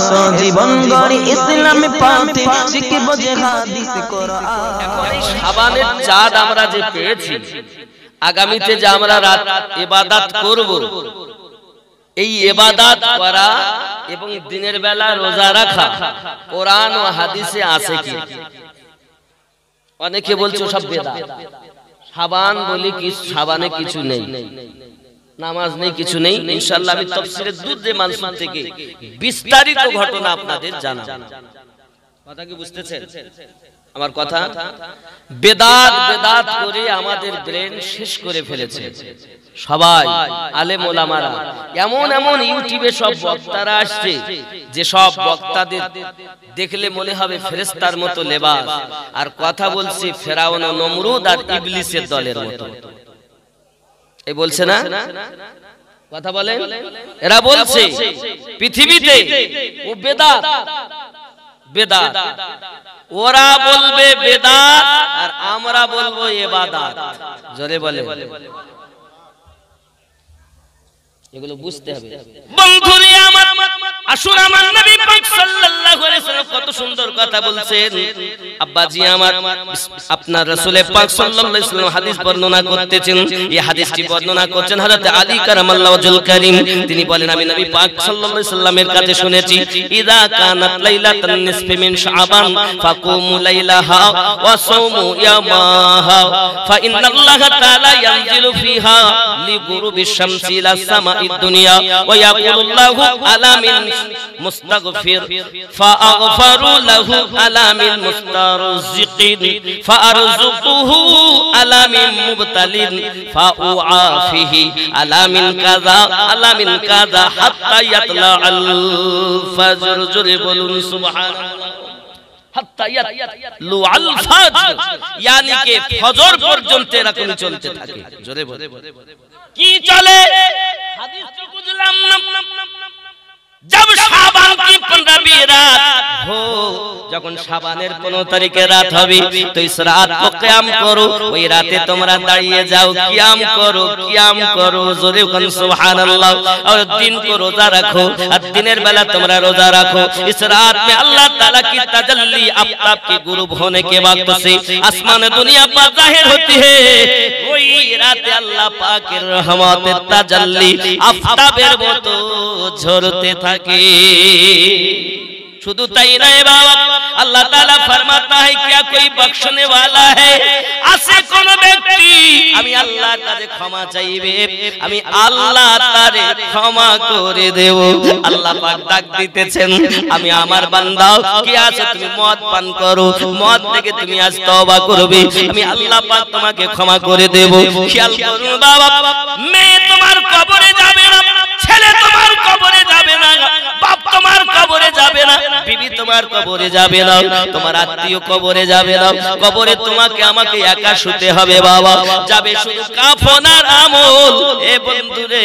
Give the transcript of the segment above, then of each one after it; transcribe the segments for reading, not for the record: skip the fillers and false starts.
এসো জীবন গড়ি ইসলামী পথে শিখব যে হাদিস কোরআন। এখন এই শাবানের চাঁদ আমরা যে পেয়েছি, আগামীতে যে আমরা রাত ইবাদত করব, এই ইবাদত করা এবং দিনের বেলা রোজা রাখা কোরআন ও হাদিসে আছে কি? অনেকে বলছে সব বেদাত। শাবান বলি কি, শাবানে কিছু নেই, নামাজ নেই, কিছু নেই। ইনশাআল্লাহ আমি তাফসীরের দুররে মানসুর থেকে বিস্তারিত ঘটনা আপনাদের জানাবো। কথা কি বুঝতেছেন আমার কথা? বেদাত বেদাত করে আমাদের ব্রেন শেষ করে ফেলেছে সবাই। আলেম ওলামারা এমন এমন ইউটিউবে সব বক্তারা আসছে যে সব বক্তাদের দেখলে মনে হবে ফেরেশতার মতো লেবাস, আর কথা বলছে ফেরাউন ও নমরুদ আর ইবলিসের দলের মতো। এই বলছে না কথা বলেন, এরা বলছে পৃথিবীতে ও বেদাত বেদাত, ওরা বলবে বেদাত আর আমরা বলবো ইবাদত। জোরে বলে, এগুলো বুঝতে হবে বন্ধুরে আমার। আসুন আমার নবী পাক সাল্লাল্লাহু আলাইহি ওয়াসাল্লাম কত সুন্দর কথা বলছেন। আব্বাজি আমার, আপনার রাসূল পাক সাল্লাল্লাহু আলাইহি ওয়াসাল্লাম হাদিস বর্ণনা করতেছেন। এই হাদিসটি বর্ণনা করছেন হযরত আলী কারামাল্লাহু ওয়াজহুল কারীম। তিনি বলেন, আমি নবী পাক সাল্লাল্লাহু আলাইহি ওয়াসাল্লামের কাছে শুনেছি, ইযা কানাত লাইলাতুন নিসফি মিন শাবান ফাকুমু লাইলাহা ওয়া সাওমু ইয়ামাহা ফা ইন্নাল্লাহা তাআলা ইয়ানজিলু ফিহা লিগুরুবিশ শামসি ইলা সামাঈদ দুনিয়া ওয়া ইয়াকুলুল্লাহু আলা মিন মুস্তাগফির ফাআগফারু লাহু আলা মিন মুস্তারজিকিন ফাআরযুকুহু আলা মিন মুবতালিন ফাউআফিহি আলা মিন কাযা আলা মিন কাযা হাত্তা ইয়াতলাআল ফাজর। জোরে বলুন সুবহানাল্লাহ। হাত্তা ইয়াতলু আল ফাজর, यानी के ফজর পর্যন্ত এরকম চলতে থাকে। জোরে বলে কি চলে? হাদিস তো বুঝলাম না। जब शाबान की 15वीं रात हो, যখন শাবানের 15 তারিখে রাত হবে, তো ইস রাত को কিয়াম করো। ওই রাতে তোমরা দাঁড়িয়ে যাও, কিয়াম করো, কিয়াম করো। জোরে বলুন সুবহানাল্লাহ। और दिन को रोजा रखो, और दिनेर बेला তোমরা रोजा रखो। इस रात में अल्लाह ताला की तजल्ली आफ्ताब के गुरूब होने के वक्त से आसमान दुनिया पर जाहिर होती है। ওই রাতে আল্লাহ পাকের রহমতের তাজাল্লি आफ्ताबের মতো ঝরতে থাকে। শুধু তাই নয় বাবা, আল্লাহ তাআলা ফরমাতা है क्या कोई बख्शने वाला है? আসে কোন ব্যক্তি আমি আল্লাহর কাছে ক্ষমা চাইবে, আমি আল্লাহ তারে ক্ষমা করে দেব। আল্লাহ পাক ডাক দিতেছেন, আমি আমার বান্দা, কি আছে তুমি মদ পান করো, মদ থেকে তুমি আজ তওবা করবে, আমি আল্লাহ পাক তোমাকে ক্ষমা করে দেব। খেয়াল করুন বাবা, মেয়ে তোমার কবরে যাবে না, ছেলে তোমার কবরে যাবে না, বাপ তোমার কবরে যাবে না, বিবি তোমার কবরে যাবে না, তোমার আত্মীয় কবরে যাবে না। কবরে তোমাকে আমাকে একা শুতে হবে বাবা। যাবে শুধু কাফন আর আমল। এ বন্ধুরে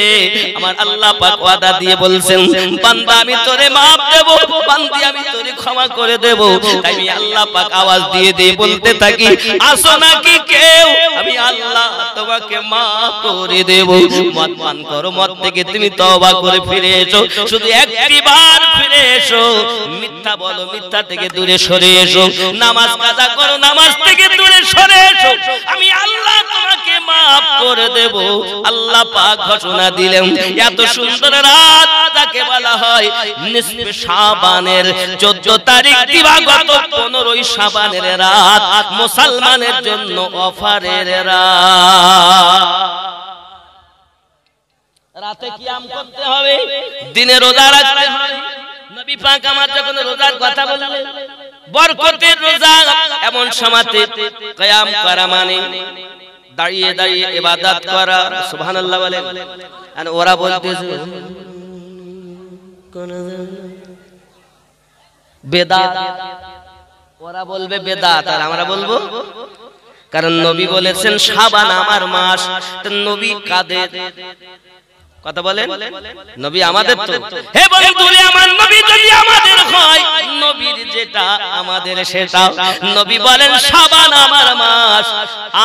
আমার, আল্লাহ পাক ওয়াদা দিয়ে বলছেন, বান্দা আমি তোরে maaf দেব, বান্দি আমি তোরে ক্ষমা করে দেব। তাই আমি আল্লাহ পাক আওয়াজ দিয়ে দিয়ে বলতে থাকি, আসো নাকি কেউ, আমি আল্লাহ তোমাকে maaf করে দেব। মদ পান করো, মদ থেকে তুমি তওবা করে ফিরে এসো, শুধু একটি বার ফিরে এসো। মিথ্যা বলো, মিথ্যা থেকে দূরে সরে এসো। নামাজ কাজা করো, নামাজ থেকে দূরে সরে এসো, আমি আল্লাহ তোমাকে maaf করে দেব। আল্লাহ পাক ঘোষণা দিলেন, এত সুন্দর রাত যাকে বলা হয় নিসফে শাবানের 14 তারিখ দিবাগত 15ই শাবানের রাত মুসলমানের জন্য অফারের রাত। রাতে কিয়াম করতে হবে, দিনে রোজা রাখতে হবে। নবী পাক আমার যখন রোজার কথা বললেন, বরকতের রোজা, এমন সময়তে কিয়াম করা মানে দাঁড়িয়ে দাঁড়িয়ে ইবাদত করা। সুবহানাল্লাহ বলেন। আর ওরা বলতেছে বেদাত, ওরা বলবে বেদাত আর আমরা বলবো, কারণ নবী বলেছেন শাবান আমার মাস। তো নবী কাদের কথা বলেন? নবী আমাদের তো। হে বন্ধুরে আমার, নবী যদি আমাদের হয়, নবীর যেটা আমাদের আমাদের সেটা। নবী বলেন শাবান আমার মাস,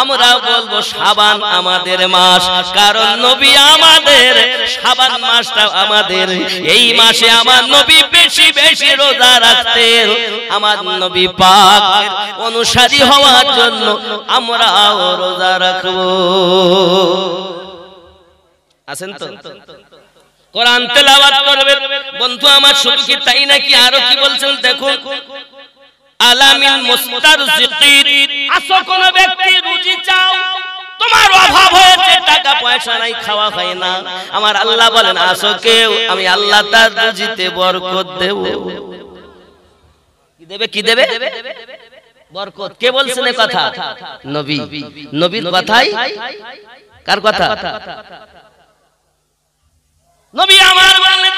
আমরা বলবো শাবান আমাদের মাস, কারণ নবী আমাদের শাবান মাসটা আমাদের। এই মাসে আমার নবী বেশি বেশি রোজা রাখতেন। আমার নবী পাকের অনুসারী হওয়ার জন্য আমরাও রোজা রাখবো। আছেন তো? কোরআন তেলাওয়াত করবেন বন্ধু আমার। শুধু কি তাই নাকি, আরো কি বলছেন দেখুন। আলামিন মুস্তারজিকিন, আসো কোন ব্যক্তি রুজি চাও, তোমার অভাব হয়েছে, টাকা পয়সা নাই, খাওয়া হয় না, আমার আল্লাহ বলেন আসো কেউ, আমি আল্লাহ তার রুজিতে বরকত দেব। কি দেবে? কি দেবে? বরকত। কে বলছেন এই কথা? নবী। নবীর কথাই। কার কথা? নবী আমার বলেন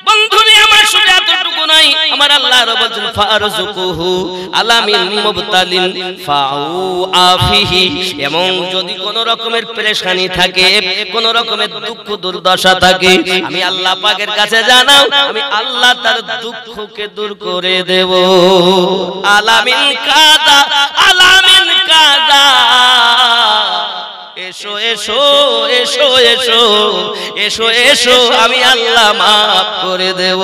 বন্ধুরে আমার শুধু এতটুকু নাই, আমার আল্লাহ বলেন ফারজুকুহু আলামিন মুবতালিন ফাউ আফিহি। এবং যদি কোন রকমের পেরেশানি থাকে, কোন রকমের দুঃখ দুর্দশা থাকে, আমি আল্লাহ পাকের কাছে জানাও, আমি আল্লাহ তার দুঃখকে দূর করে দেব। আলামিন কাদা, আলামিন কাদা, এসো এসো এসো এসো এসো এসো, আমি আল্লাহ মাফ করে দেব।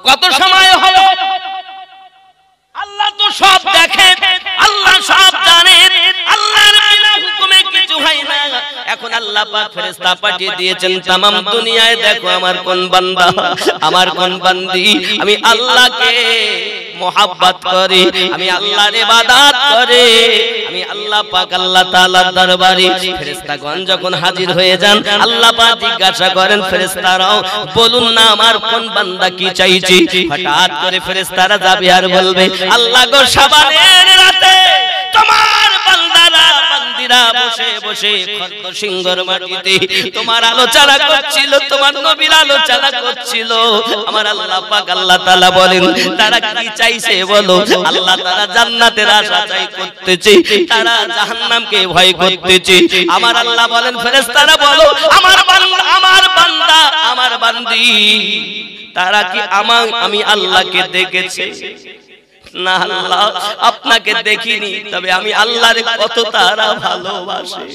কত সময় হলো? আল্লাহ তো সব দেখেন, আল্লাহ সব জানেন, আল্লাহর বিনা হুকুমে কিছু হয় না। এখন আল্লাহ পাক ফেরেশতা পাঠিয়ে দিয়েছেন तमाम দুনিয়ায়, দেখো আমার কোন বান্দা, আমার কোন বান্দি আমি আল্লাহকে মোহাব্বত করে, আমি আল্লাহর ইবাদত করে, আমি আল্লাহ পাক আল্লাহ তাআলার দরবারে। ফেরেশতাগণ যখন হাজির হয়ে যান, আল্লাহ পাক জিজ্ঞাসা করেন ফেরেশতারাও বলুন না আমার কোন বান্দা কি চাইছে। হঠাৎ করে ফেরেশতারা যাবে আর বলবে আল্লাহ গো শাবানের রাতে তোমার বান্দারা বান্দিরা বসে বসে খর্দ সিংহর মাটিতে তোমার আলোচনা করছিল, তোমার নবীর আলোচনা করছিল। আমার আল্লাহ পাক আল্লাহ তাআলা বলেন তারা কি চাইছে বলো? আল্লাহ তারা জান্নাতের আশা চাই করতেছে, তারা জাহান্নামকে ভয় করতেছে। আমার আল্লাহ বলেন ফেরেশতারা বলো আমার বান্দা, আমার বান্দা, আমার বান্দি তারা কি আমি আল্লাহকে দেখেছে? না আল্লাহ আপনাকে দেখিনি, তবে আমি আল্লাহর কত তারা ভালোবাসে।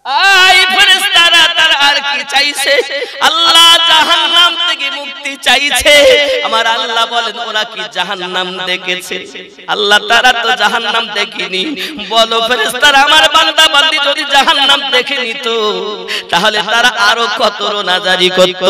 আই ফেরেশতারা তারা আর কি চাইছে? আল্লাহ জাহান্নাম থেকে মুক্তি চাইছে। আমার আল্লাহ বলেন ওরা কি জাহান্নাম দেখেছে? আল্লাহ তারা তো জাহান্নাম দেখেনি। বলো ফেরেশতারা আমার বান্দা বান্দি যদি জাহান্নাম দেখেনি তো তাহলে তারা আরো কত রোনাজারি করত।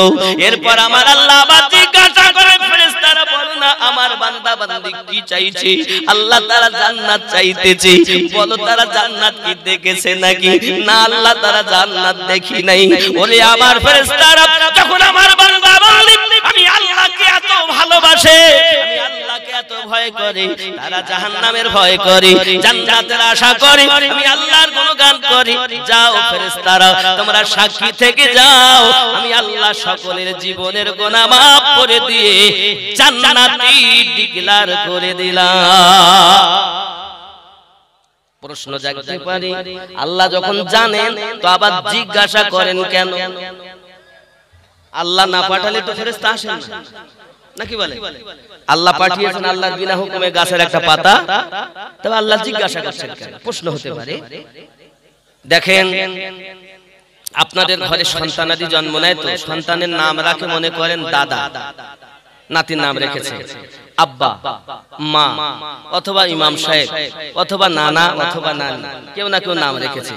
এরপর আমার আল্লাহ আবার জিজ্ঞাসা করে ফেরেশতারা বলো না আমার বান্দা বান্দি কি চাইছে? আল্লাহ তারা জান্নাত চাইতেছে। বলো তারা জান্নাত কি দেখেছে নাকি? না আল্লাহ তারা জান্নাত দেখি নাই। ওরে আমার ফেরেশতারা যখন আমার বান্দা বান্দি আমি আল্লাহকে এত ভালোবাসে, আমি আল্লাহকে এত ভয় করে, তারা জাহান্নামের ভয় করে, জান্নাতের আশা করে, আমি আল্লাহর গুণগান করি। যাও ফেরেশতারা তোমরা সাক্ষী থেকে যাও, আমি আল্লাহ সকলের জীবনের গুনাহ মাফ করে দিয়ে জান্নাতি ডিক্লার করে দিলাম। প্রশ্ন জাগতে পারে আল্লাহ যখন জানেন তো আবার জিজ্ঞাসা করেন কেন? আল্লাহ না পাঠালে তো ফেরেশতা আসেন না, নাকি বলে? আল্লাহ পাঠিয়েছেন আল্লাহর বিনা হুকুমে গাছের একটা পাতা, তবে আল্লাহ জিজ্ঞাসা করছেন কেন? প্রশ্ন হতে পারে। দেখেন আপনাদের ঘরে সন্তানাদি জন্ম নেয় তো সন্তানের নাম রাখে মনে করেন দাদা, নাতির নাম রেখেছে আব্বা, মা, অথবা ইমাম সাহেব, অথবা নানা, অথবা নানি, কেউ না কেউ নাম রেখেছে।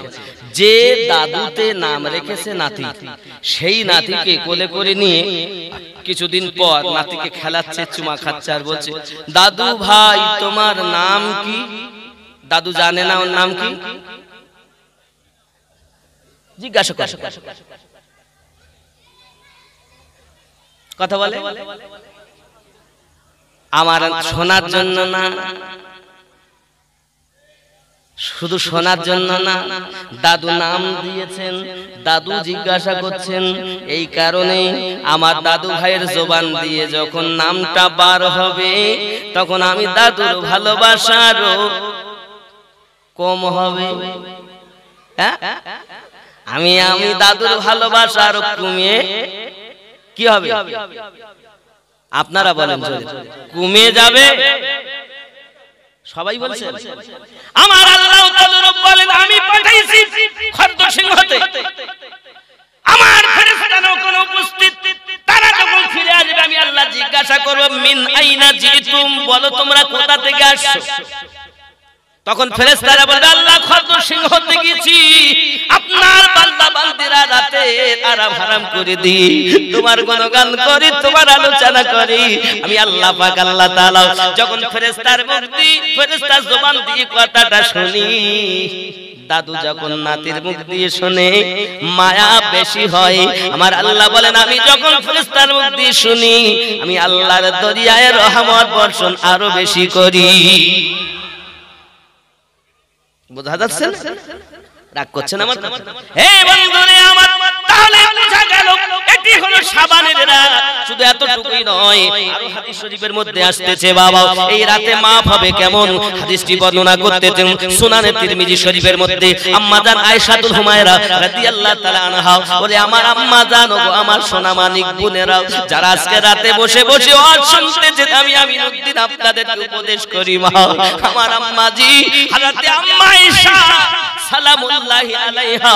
যে দাদুতে নাম রেখেছে নাতি, সেই নাতিকে কোলে করে নিয়ে কিছুদিন পর নাতিকে খেলাচ্ছে, চুমা খাচ্ছে আর বলছে দাদু ভাই তোমার নাম কি? দাদু জানে না ওর নাম কি, জিজ্ঞাসা করে। কথা বলে আমার শোনার জন্য না, শুধু শোনার জন্য না, দাদু নাম দিয়েছেন, দাদু জিজ্ঞাসা করছেন। এই কারণে আমার দাদু ভাইয়ের জবান দিয়ে যখন নামটা বার হবে তখন আমি দাদুর ভালোবাসারও কম হবে। হ্যাঁ, আমি দাদুর ভালোবাসা আরো কমিয়ে কি হবে? আপনারা বলেন কমে যাবে? সবাই বলছে আমার আল্লাহ তাআলা বলেন আমি পাঠাইছি খরগোশিংহতে, আমার ফেরেশতারা কোন উপস্থিত, তারা যখন ফিরে আসবে আমি আল্লাহ জিজ্ঞাসা করব মিন আইনা জিতুম, বলো তোমরা কোথা থেকে আসছো? তখন ফেরেশতারা বলবে আল্লাহ খরগোশিংহতে গেছি, আপনার বান্দা বান্দিরা রাতে আরাম হারাম করে দি, তোমার গুণগান করি, তোমার আলোচনা করি। আমি আল্লাহ পাক আল্লাহ তাআলা যখন ফেরেশতার মুখ দিয়ে ফেরেশতার জবান দিয়ে কথাটা শুনি, দাদু যখন নাতির মুখ দিয়ে শুনে মায়া বেশি হয়। আমার আল্লাহ বলেন আমি যখন ফেরেশতার মুখ দিয়ে শুনি আমি আল্লাহর দরিয়ায় রহমত বর্ষণ আরো বেশি করি। বোঝা যাচ্ছে? রাগ করছেন আমার? হে বন্ধুরে আমার, তাহলে বোঝা গেল এটি হলো শাবানের রাত। শুধু এতটুকুই নয়, আরো হাদিস শরীফের মধ্যে আসতেছে বাবা এই রাতে মাফ হবে কেমন। হাদিসটি বর্ণনা করতেছেন সুনানে তিরমিজি শরীফের মধ্যে আম্মা জান আয়েশাতুল হুমায়রা রাদিয়াল্লাহু তাআলা আনহা বলে আমার আম্মা জান ও আমার সোনা মানিক বোনেরা যারা আজকে রাতে বসে বসে ওয়াজ শুনতেছে, আমি আমিনুদ্দিন আপনাদেরকে উপদেশ করি মা, আমার আম্মা জি হযরতে আম্মা আয়েশা সালামুল্লাহি আলাইহা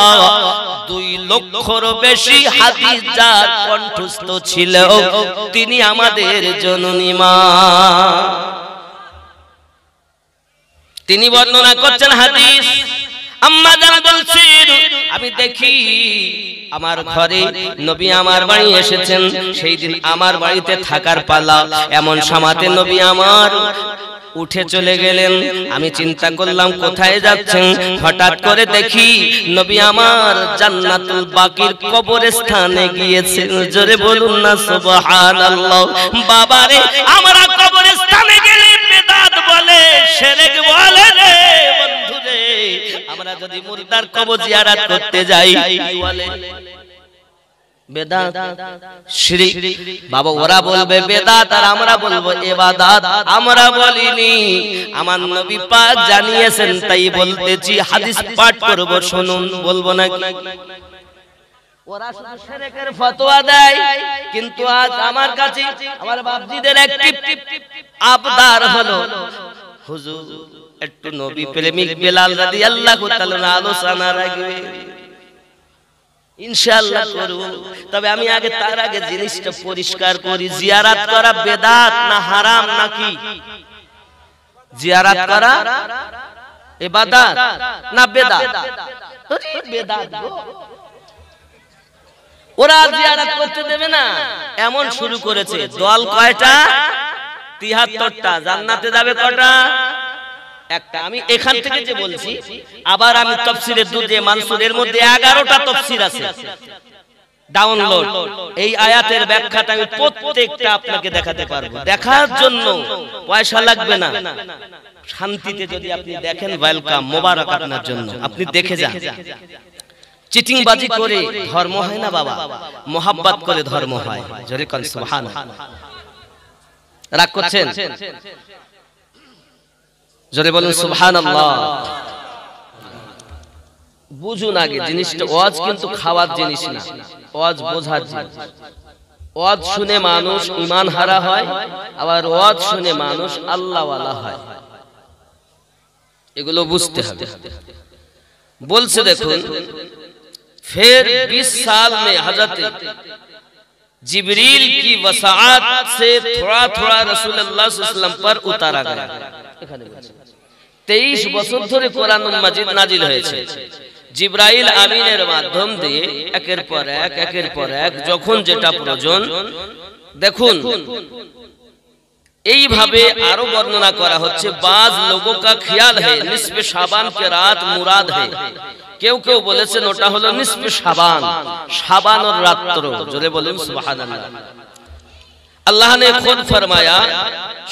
2 লক্ষর বেশি হাদিস যার কণ্ঠস্থ ছিল তিনি আমাদের জননী মা। তিনি বর্ণনা করছেন হাদিস, আম্মা জান বলছেন আমি দেখি আমার ঘরে নবী আমার বাড়ি এসেছেন, সেই দিন আমার বাড়িতে থাকার পালা, এমন সময়তে নবী আমার উঠে চলে গেলেন। আমি চিন্তা করলাম কোথায় যাচ্ছেন, হঠাৎ করে দেখি নবী আমার জান্নাতুল বাকির কবরস্থানে গিয়েছেন। জোরে বলুন না সুবহানাল্লাহ। বাবারে আমরা কবরস্থানে গেলে বেদাত বলে, শিরক বলে রে বন্ধুরে। আমরা যদি মুর্দার কবর জিয়ারত করতে যাই বলে বেদাত শিরক। বাবা ওরা বলবে বেদাত আর আমরা বলবো ইবাদত। আমরা বলিনি, আমার নবী পাক জানিয়েছেন তাই বলতেছি। হাদিস পাঠ করব, শুনুন, বলবো না। ওরা শুধু শিরকের ফতোয়া দেয়, কিন্তু আজ আমার কাছে আমার বাপজিদের একটি আবদার হলো হুজুর একটু নবী প্রেমিক বেলাল রাদিয়াল্লাহু তাআলা আলোচনা রাখবে। ইনশাআল্লাহ করব, তবে আমি আগে তার আগে জিনিসটা পরিষ্কার করি, জিয়ারত করা বেদাত না হারাম নাকি? জিয়ারত করা ইবাদত না বেদাত? বেদাত গো। ওরা জিয়ারত করতে দেবে না এমন শুরু করেছে। দল কয়টা? ৭৩টা। জান্নাতে যাবে কয়টা? একটা। আমি এখান থেকে যে বলছি, আবার আমি তাফসীরের দুধে মানসুরের মধ্যে 11টা তাফসীর আছে ডাউনলোড। এই আয়াতের ব্যাখ্যাটা আমি প্রত্যেকটা আপনাকে দেখাতে পারবো। দেখার জন্য পয়সা লাগবে না, শান্তিতে যদি আপনি দেখেন ওয়েলকাম, মোবারক আপনার জন্য। আপনি দেখে যান। চিটিংবাজি করে ধর্ম হয় না বাবা, মোহাব্বত করে ধর্ম হয়। জোরে কোন সুবহানাল্লাহ। রাগ করছেন? জোরে বলুন সুবহানাল্লাহ। বুঝুন আগে জিনিসটা, ওয়াজ কিন্তু খাওয়ার জিনিস না, ওয়াজ বোঝার জিনিস। ওয়াজ শুনে মানুষ ঈমান হারা হয়, আবার ওয়াজ শুনে মানুষ আল্লাহওয়ালা হয়। এগুলো বুঝতে হবে। বলছে দেখুন, फिर 20 साल में हजरत जिब्रील की वसाअत से थोड़ा थोड़ा रसूलुल्लाह सल्लल्लाहु अलैहि वसल्लम पर उतारा गया। 23 বছর ধরে কোরআনুল মাজিদ নাজিল হয়েছে। জিবরাইল আমিনের মাধ্যম দিয়ে একের পর এক যখন যেটা প্রয়োজন। দেখুন এইভাবে আরো বর্ণনা করা হচ্ছে। বাজ লোগों का ख्याल है निस्फ शाबान के रात मुराद है। কেউ কেউ বলেছেন ওটা হলো নিসফে শাবান, শাবানের রাত্র। জোরে বলেন সুবহানাল্লাহ। আল্লাহ ने खुद फरमाया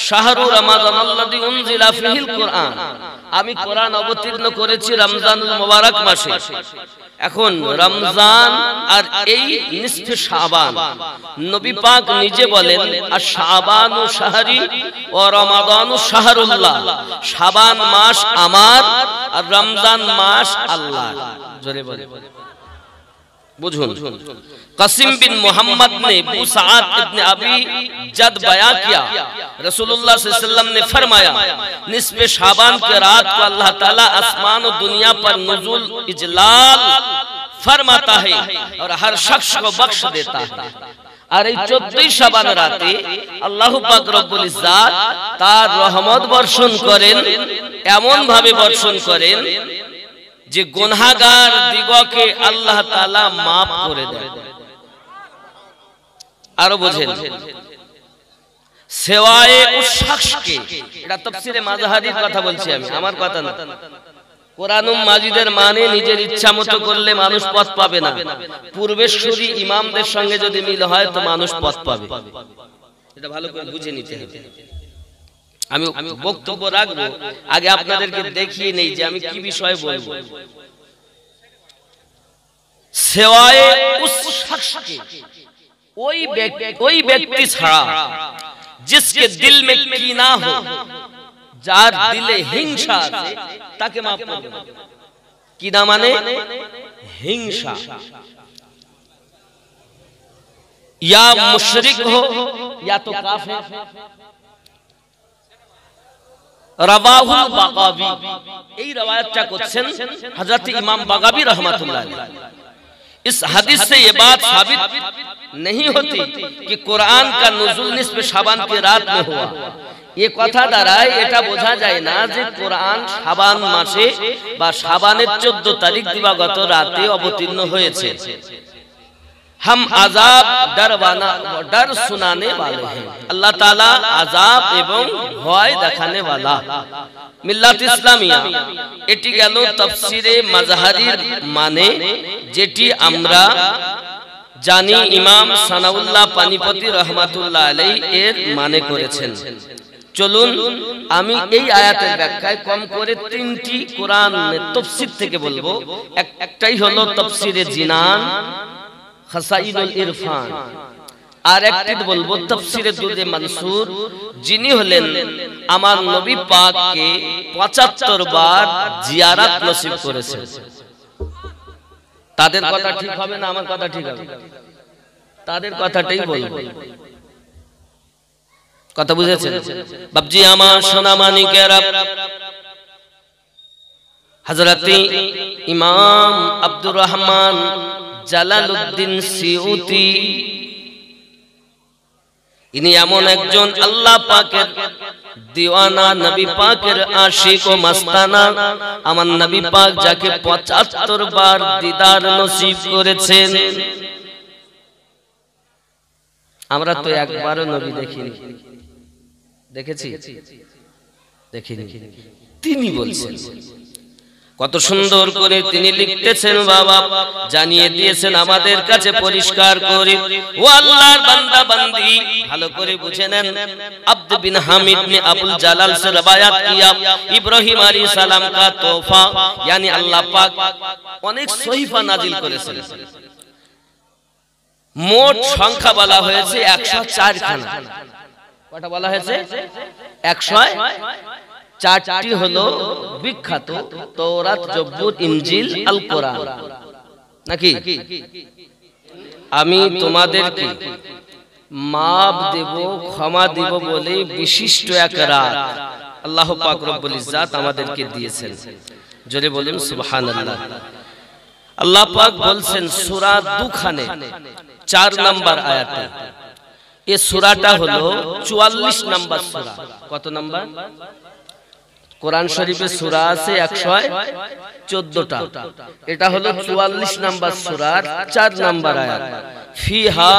শাহরু রমাদানাল্লাযী উনজিলা ফীহিল কুরআন। আমি কোরআন অবতীর্ণ করেছি রমজানুল মুবারক মাসে। এখন রমজান আর এই নিসফে শাবান, নবী পাক নিজে বলেন আর শাবানু শাহরি ও রমাদানু শাহরুল্লাহ। শাবান মাস আমার আর রমজান মাস আল্লাহর। জোরে বলেন। बुझुन कासिम बिन मोहम्मद ने अबू सआद इब्न अबी जद बयां किया, रसूलुल्लाह सल्लल्लाहु अलैहि वसल्लम ने फरमाया, निस्फ़े शाबान के रात को अल्लाह ताला आसमान और दुनिया पर नुज़ूल इजलाल फरमाता है और हर शख्स को बख्श देता है। আর এই 14 শাবান রাতে আল্লাহ পাক রব্বুল ইজ্জাত তার রহমত বর্ষণ করেন, এমন ভাবে বর্ষণ করেন যে গুনাহগার দিগকে আল্লাহ তাআলা maaf করে দেন। আরো বুঝেন, সেওয়ায়ে উস শখস কে, এটা তাফসীরে মাযহারির কথা বলছি আমি, আমার কথা না। কোরআনুল মাজিদের মানে নিজের ইচ্ছা মতো করলে মানুষ পথ পাবে না, পূর্বেশ্বরী ইমামদের সঙ্গে যদি মিল হয় তো মানুষ পথ পাবে। এটা ভালো করে বুঝে নিতে হবে। আমি বক্তব্য রাখবো, আগে আপনাদেরকে দেখিয়ে নেই যে আমি কি বিষয়ে বলবো। সেওয়ায়ে উস শখস কে, ওই ব্যক্তি ছাড়া जिसके दिल में कीना हो, যার দিলে হিংসা আছে, তাকে maaf করে দেব। कीना माने हिंसा, या मुशरिक हो या तो काफिर। रवाहुल बागावी, এই riwayatটা করছেন হযরত ইমাম বাগাবী রাহমাতুল্লাহ আলাইহি। इस हदीस से ये बात साबित नहीं होती कि कुरान का नुज़ुल निस्फ़े शाबान की रात में हुआ। ये কথা দ্বারাই এটা বোঝা যায় না যে কোরআন শাবান মাসে বা শাবানের 14 তারিখ দিবাগত রাতে অবতীর্ণ হয়েছে। हम আযাব ডরওয়ানা ডর सुनाने वाले हैं, আল্লাহ তাআলা আযাব এবং ভয় দেখানে वाला। মিল্লাত ইসলামিয়া, এটি গেল তাফসীরে মাযহারির মানে, যেটি আমরা জানি ইমাম সানাউল্লাহ পানিপতি রহমাতুল্লাহ আলাইহি এর মানে করেছেন। চলুন আমি এই আয়াতের ব্যাখ্যায় কম করে 3টি কোরআনের তাফসীর থেকে বলবো। একটাই হলো তাফসীরে জিনান খাসাইনুল ইরফান, আর একটি বলবো তাফসীরে দুররে মানসুর, যিনি হলেন আমার নবী পাককে 75 বার জিয়ারত নসিব করেছেন। তাদের কথা ঠিক হবে না আমার কথা ঠিক হবে? তাদের কথাটাই বলবো। কথা বুঝেছেন বাবজি আমার সোনা মানিকেরা? হযরত ইমাম আব্দুর রহমান জালালউদ্দিন সিউতি, ইনি এমন একজন আল্লাহ পাকের দিওয়ানা, নবী পাকের আশিক ও মাস্তানা। আমার নবী পাক যাকে 75 বার দিদার নসিব করেছেন, আমরা তো একবারও নবী দেখিনি। দেখেছি? দেখিনি। তিনি বলছেন, কত সুন্দর করে তিনি লিখতেছেন, বাবা জানিয়ে দিয়েছেন আমাদের কাছে পরিষ্কার করে। ও আল্লাহর বান্দা বান্দি, ভালো করে বুঝে নেন। আব্দ বিন হামিদ ने अबुल जलाल से रवायत किया, ইব্রাহিম আলাইহিস সালাম का तोहफा, यानी আল্লাহ পাক অনেক সহিফা নাজিল করেছেন। মোট সংখ্যা বলা হয়েছে 104 খানা। কয়টা বলা হয়েছে? 104টি হলো বিখ্যাত তওরাত, জবুর, ইনজিল, আল কোরআন। নাকি আমি তোমাদেরকে মাপ দেব, ক্ষমা দেব বলে বিশিষ্ট এক রাত আল্লাহ পাক রব্বুল ইজ্জাত আমাদেরকে দিয়েছেন। জোরে বলুন সুবহানাল্লাহ। আল্লাহ পাক বলছেন সূরা দুখানে 4 নম্বর আয়াতে, এই সূরাটা হলো 44 নম্বর সূরা। কত নম্বর? কোরআন শরীফে সূরা আছে 114টা, এটা হলো 44 নম্বর সূরার 4 নম্বর আয়াত। ফিহা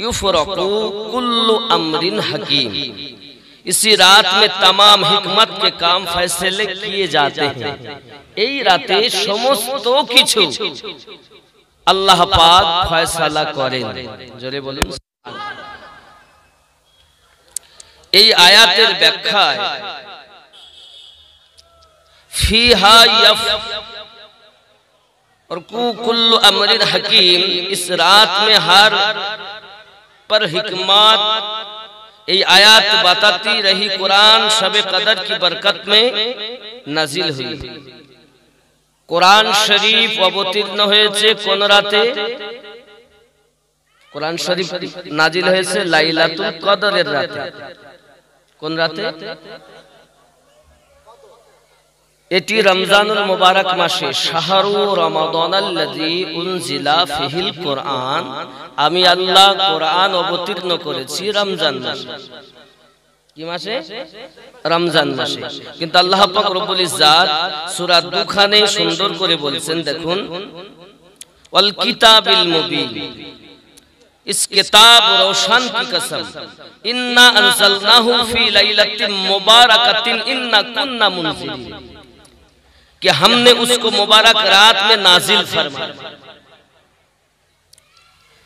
युफरकु कुल्लु अमरिन हकीम, इसी रात में तमाम हिकमत के काम फैसले किए जाते हैं। এই রাতে সমস্ত কিছু আল্লাহ পাক ফয়সালা করেন। জোরে বলুন। এই আয়াতের ব্যাখ্যায় ফিহা और कुल्लु अमरिन हकीम, इस रात में हर पर हिकमत, ये आयत बताती रही कुरान शब कदर की बरकत में नाजिल हुई। কোরআন শরীফ অবতীর্ণ হয়েছে কোন রাতে? কোরআন শরীফ নাজিল হয়েছে লাইলাতুল কদরের রাতে। কোন রাতে? এটি রমজানুল মুবারক মাসে, শাহরু রমাদানাল্লাযী উনজিলা ফিহিল কোরআন, আমি আল্লাহ কোরআন অবতীর্ণ করেছি রমজান মাসে। কি মাসে? রমজান মাসে। কিন্তু আল্লাহ পাক রব্বুল ইজ্জাত সূরা দুখানে সুন্দর করে বলছেন, দেখুন, ওয়াল কিতাবিল মুবিন, इस किताब रोशन की कसम, इन्ना अंज़लनाहु फी लैलतिन मुबारकतिन इन्ना कुन्ना मुनज़िलिन, कि हमने उसको मुबारक रात में नाजिल फरमाया,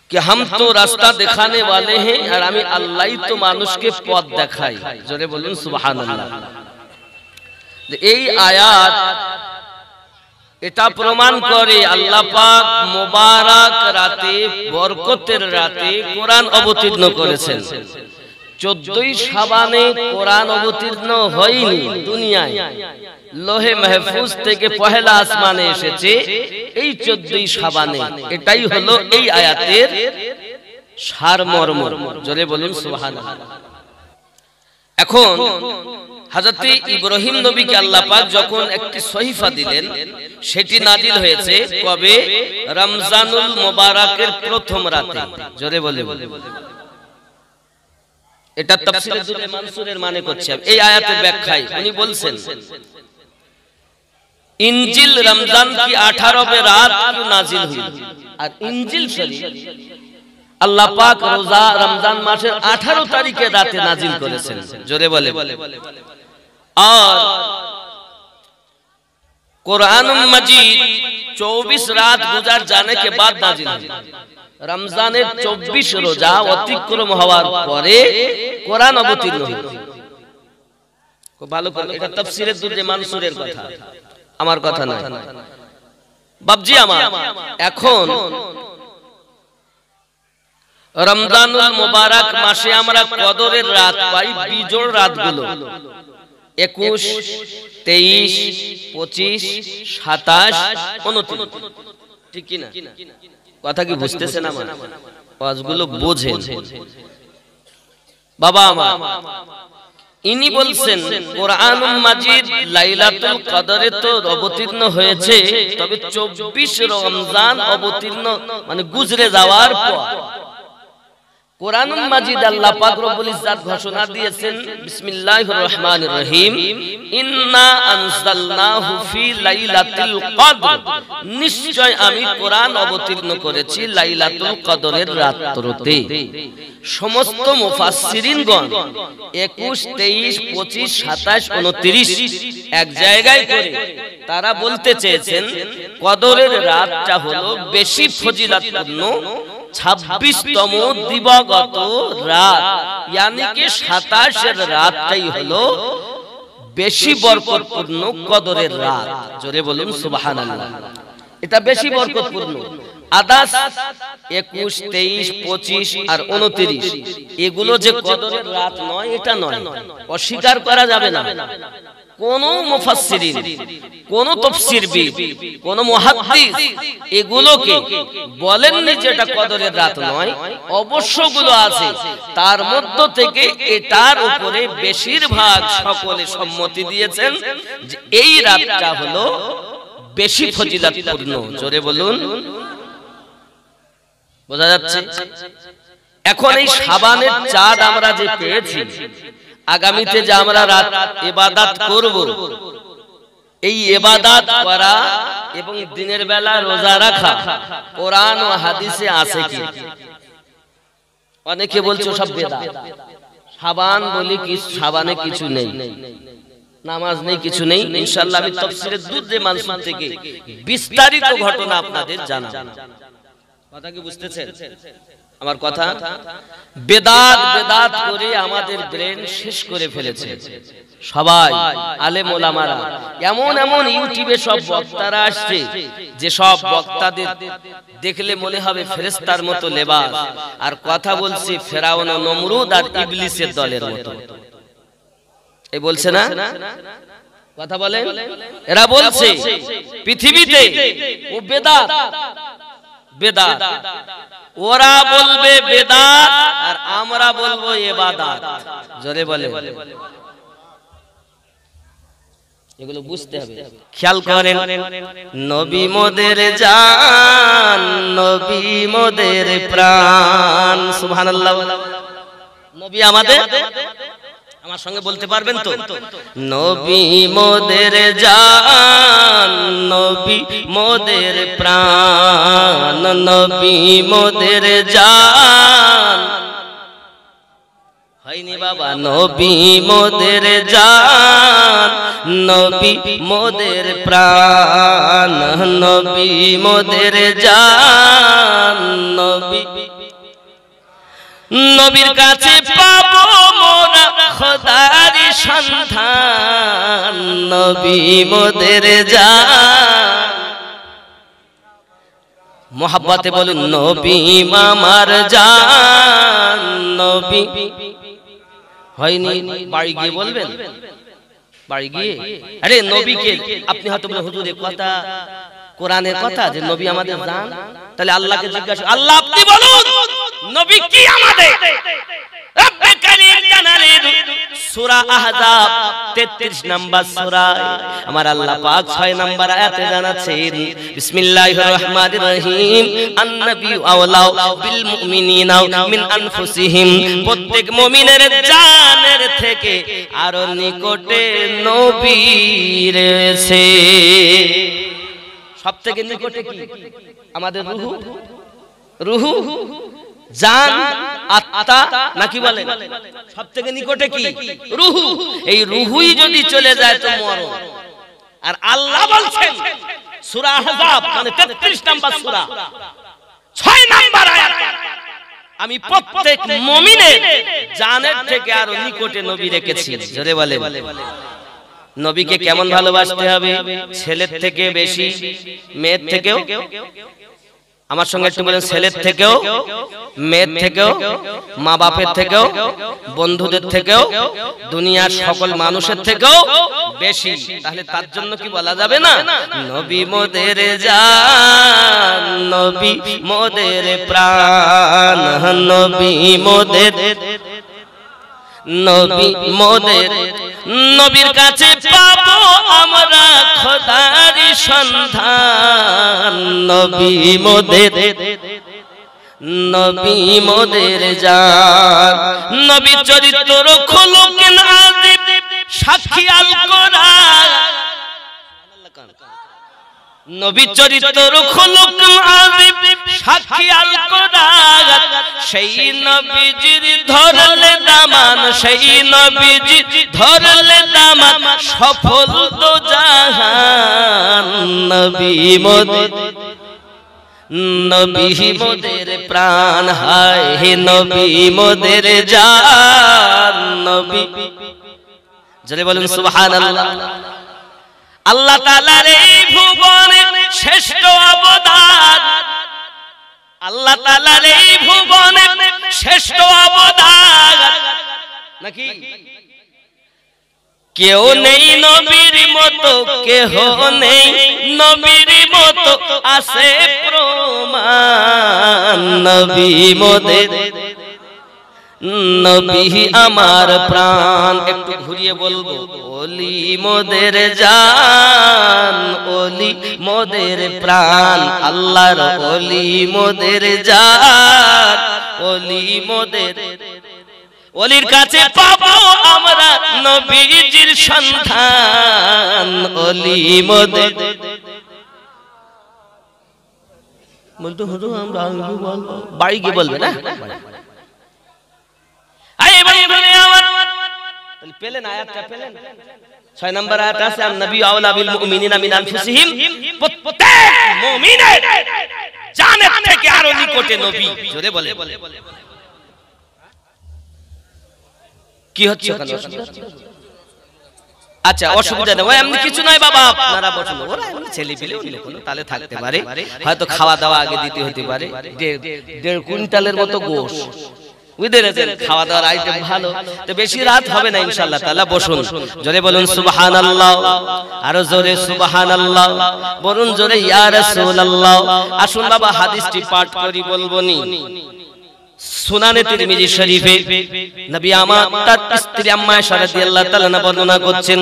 कि हम तो रास्ता दिखाने वाले हैं और আমি আল্লাহই তো মানুষকে পথ দেখাই। জোরে বলুন সুবহানাল্লাহ। এই আয়াত এটা প্রমাণ করে আল্লাহ পাক মুবারক রাতে, বরকতের রাতে কোরআন অবতীর্ণ করেছেন। 14ই শাবানে কোরআন অবতীর্ণ হয়নি দুনিয়ায়, লোহে মাহফুজ থেকে পহেলা আসমানে এসেছে এই 14ই শাবানে। এটাই হলো এই আয়াতের সারমর্ম। জোরে বলুন সুবহানাল্লাহ। এখন হযরত ইব্রাহিম নবীকে আল্লাহ পাক যখন একটি সহিফা দিলেন, সেটি নাজিল হয়েছে কবে? রমজানুল মুবারকের প্রথম রাতে। জোরে বলে এটা তাফসীরে দুররে মানসুরের মানে করছে। এই আয়াতের ব্যাখ্যায় উনি বলছেন, इंजिल रमजान की 18वें रात को नाजिल हुई और इंजिल शरीफ अल्लाह पाक रोजा रमजान मासेर 18 तारीखे राते नाजिल करेছেন। জোরে বলে। और कुरान मजीद 24 रात गुजार जाने के बाद नाजिल हुई। रमजाনের 24 রোজা অতিক্রম হওয়ার পরে কোরআন অবতীর্ণ হলো। খুব ভালো করে, এটা তাফসীরে দুররে মানসুরের কথা, আমার কথা না। বাবজি আমার, এখন রমজানুল মুবারক মাসে আমরা কদরের রাত পাই, বিজোড় রাতগুলো 21, 23, 25, 27, 29। ঠিক কি না? কথা কি বুঝতেছেন আমার? ওয়াজগুলো বোঝেন বাবা আমার। ইনি বলছেন কোরআনুল মাজিদ লাইলাতুল কদরে তো অবতীর্ণ হয়েছে, তবে 24 রমজান অবতীর্ণ মানে গুজরে যাওয়ার পর কোরআনুল মাজিদ আল্লাহ পাক রব্বুল ইজ্জাত ঘোষণা দিয়েছেন, বিসমিল্লাহির রহমানির রহিম, ইন্না আনজালনাহু ফি লাইলাতুল কদর, নিশ্চয় আমি কোরআন অবতীর্ণ করেছি লাইলাতুল কদরের রাত্রিতে। সমস্ত মুফাসসিরিনগণ 21, 23, 25, 27, 29 এক জায়গায় করে তারা বলতে চেয়েছেন কদরের রাতটা হলো বেশি ফজিলতপূর্ণ 26তম দিবাগত রাত, यानी कि 27 রাতটাই হলো বেশি বরকতপূর্ণ কদরের রাত। জোরে বলুন সুবহানাল্লাহ। এটা বেশি বরকতপূর্ণ। আদাস 21, 23, 25 আর 29 এগুলো যে কদরের রাত নয়, এটা নয়, অস্বীকার করা যাবে না। কোন মুফাসসিরিন, কোন তাফসীরবিদ, কোন মুহাদ্দিস এগুলোকে বলেননি যে এটা কদরের রাত নয়। অবশ্যগুলো আছে, তার মধ্য থেকে এটার উপরে বেশিরভাগ সকলে সম্মতি দিয়েছেন যে এই রাতটা হলো বেশি ফজিলতপূর্ণ। জোরে বলুন, বোঝা যাচ্ছে? এখন এই শাবানের চাঁদ আমরা যে পেয়েছি, আগামীতে যে আমরা রাত ইবাদত করব, এই ইবাদত করা এবং দিনের বেলা রোজা রাখা কোরআন ও হাদিসে আছে কি? অনেকে বলছে সব বেদাত। শাবান বলি কি, শাবানে কিছু নেই, নামাজ নেই, কিছু নেই। ইনশাআল্লাহ আমি তাফসীরে দুররে মানসুর থেকে বিস্তারিত ঘটনা আপনাদের জানাবো। কথা কি বুঝতেছেন আমার কথা? বেদাত বেদাত করে আমাদের ব্রেন শেষ করে ফেলেছে সবাই, আলেম ওলামারা। এমন এমন ইউটিউবে সব বক্তারা আসছে যে সব বক্তাদের দেখলে মনে হবে ফেরেশতার মতো লেবাস, আর কথা বলছে ফেরাউন, নমরুদ আর ইবলিসের দলের মতো। এই বলছে না? কথা বলেন। এরা বলছে পৃথিবীতে ও বেদাত বেদাত, ওরা বলবে বেদাত আর আমরা বলবো ইবাদত। জোরে বলে, এগুলো বুঝতে হবে, খেয়াল করেন। নবী মোদের জান, নবী মোদের প্রাণ, সুবহানাল্লাহ। নবী আমাদের, আমার সঙ্গে বলতে পারবেন তো? নবী মোদের জান, নবী মোদের প্রাণ, নবী মোদের জান। হয়নি বাবা? নবী মোদের জান, নবী মোদের প্রাণ, নবী মোদের জান, নবী। নবীর কাছে পাবো মোরা খোদার সন্ধান, নবী মোদের জান। মোহাব্বতে বলুন নবী আমার জান, নবী। হয়নি? বাড়ি গিয়ে বলবেন, বাড়ি গিয়ে। আরে নবীকে আপনি হয়তো বলে হুজুর এই কথা কোরআনের কথা যে নবী আমাদের জান, তাহলে আল্লাহকে জিজ্ঞাসা, আল্লাহ আপনি বলুন নবী কি আমাদের? রব্বে কারীম জানালেন সূরা আহজাব 33 নম্বর সূরা, আমার আল্লাহ পাক 6 নম্বর আয়াতে জানাচ্ছেন বিসমিল্লাহির রহমানির রহিম, আন-নবী আওলা বিল মুমিনিনা মিন আনফুসিহিম, প্রত্যেক মুমিনের জানের থেকে আরো নিকটে নবী রয়েছে। সবথেকে নিকটে কি? আমাদের রূহ, রূহ, জান, আত্মা, নাকি বলেন? সবথেকে নিকটে কি? রূহ। এই রূহই যদি চলে যায় তো মরণ। আর আল্লাহ বলছেন সূরা আহজাব মানে 33 নম্বর সূরা 6 নম্বর আয়াত, আমি প্রত্যেক মুমিনের জানের থেকে আরো নিকটে নবী রেখেছি। জোরে বলেন। নবীকে কেমন ভালোবাসতে হবে? ছেলের থেকে বেশি, মেয়ের থেকেও। আমার সঙ্গে একটু বলেন, ছেলের থেকেও, মেয়ের থেকেও, মা বাপের থেকেও, বন্ধুদের থেকেও, দুনিয়ার সকল মানুষের থেকেও বেশি। তাহলে তার জন্য কি বলা যাবে না নবী মোদের জান, নবী মোদের প্রাণ, নবী মোদের, নবী মোদের। নবীর কাছে পাবো আমরা খোদার সন্ধান, নবী মোদের, নবী মোদের জান। নবী চরিত্র খুলুক আযীব সাক্ষী আল কোরআন, নবী চরিত্র খুলুক আযীব সাক্ষী আল কোরআন, সেই নবীজির ধরলে দামান, সেই নবীজি ধরলে দামান সফল তো জাহান, নবী মোদের, নবী মোদের প্রাণ, হায় হে নবী মোদের জান, নবী। জোরে বলুন সুবহানাল্লাহ। আল্লাহ তাআলার এই ভুবনে শ্রেষ্ঠ অবদান, আল্লাহ তাআলার এই ভুবনে শ্রেষ্ঠ অবদান, নাকি? কেউ নেই নবীর মতো, কেহ নেই নবীর মতো, আছে প্রমাণ, নবী মোদের, নবী আমার প্রাণ। একটু ঘুরিয়ে বলবো, ওলি মোদের জান, ওলি মোদের প্রাণ, আল্লাহর ওলি মোদের জান, ওলি মোদের। ওলির কাছে পাবো আমরা নবীজির সন্ধান, ওলি মোদের। বলতো হুজুর আমরা বাড়ি গিয়ে বলবে না, পেলেন আয়াতটা, পেলেন 6 নম্বর আয়াত আছে, আন-নবী আওলা বিল মুমিনিনা মিন আনফুসিহিম, প্রত্যেক মুমিনের জানের থেকে আরো নিকটে নবী। জোরে বলে। কি হচ্ছে ওখানে? আচ্ছা অসুবিধা নেই, এমনি কিছু নয় বাবা, আপনারা বসুন। ওরা এমনি ছেলে পেলে অন্য কোনো তালে থাকতে পারে, হয়তো খাওয়া দাওয়া আগে দিতে হতে পারে। 1.5 কুইন্টালের মতো গোশ বুঝেছেন? খাওয়া দাওয়ার আইটেম ভালো, তো বেশি রাত হবে না ইনশাআল্লাহ তাআলা। বসুন, জোরে বলুন সুবহানাল্লাহ, আরো জোরে সুবহানাল্লাহ, বলুন জোরে ইয়া রাসূলুল্লাহ। আসুন বাবা হাদিসটি পাঠ করি, বলবনি। সুনানে তিরমিজি শরীফে নবী আমার তার স্ত্রী আম্মা আয়েশা রাদিয়াল্লাহু তাআলা আনহা বর্ণনা করছেন,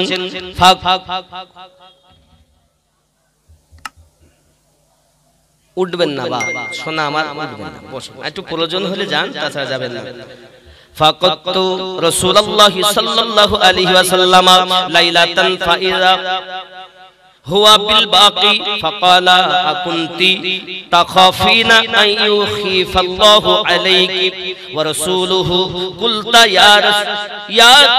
উঠবেন না বাবা, শোনা আমার, উঠবেন না, বসুন, একটু প্রয়োজন হলে যান, তাছাড়া যাবেন না। ফাকাতু রাসূলুল্লাহি সাল্লাল্লাহু আলাইহি ওয়াসাল্লাম লাইলাতান ফাইযা হুয়া বিল বাকি ফাকালা আকুনতি তাখাফিনা আন ইউখিফাল্লাহু আলাইকি ওয়া রাসূলুহু কুলতা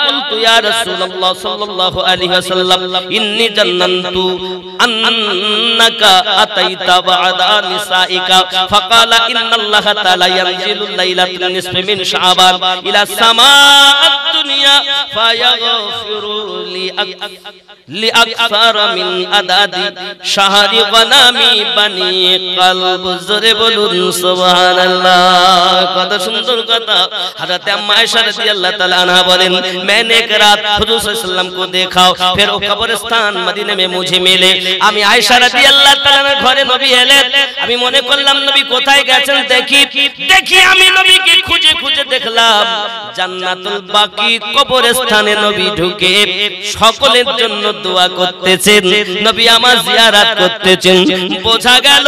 কুলতু ইয়া রাসূলুল্লাহ সাল্লাল্লাহু আলাইহি ওয়াসাল্লাম ইন্নী জান্নাতু আন্নাকা আতাইতা বা'দা নিসাইকা ফাকালা ইন্নাল্লাহা তাআলা ইয়ানজিলু লাইলাতুন নিসফি মিন শাবান ইলা সামাআত দুনিয়া ফায়াগফিরু লি আকসার মিন আদাদি শাহরি গনামি বানি কলব। জোরে বলুন সুবহানাল্লাহ। কত সুন্দর কথা। হযরত আম্মা আয়েশা রাদিয়াল্লাহু তাআলা আনহা বলেন, मैंने एक रात हुजूर सल्लल्लाहु अलैहि वसल्लम को देखा, फिर वो कब्रिस्तान मदीने में मुझे मिले। আমি আয়েশা রাদিয়াল্লাহু তাআলার ঘরে নবী এলেন, আমি মনে করলাম নবী কোথায় গেছেন দেখি আমি নবীকে খুঁজে খুঁজে দেখলাম জান্নাতুল বাকি কবরস্থানে নবী ঢুকে সকলের জন্য দোয়া করতেছেন, নবী আমার জিয়ারত করতেছেন। বোঝা গেল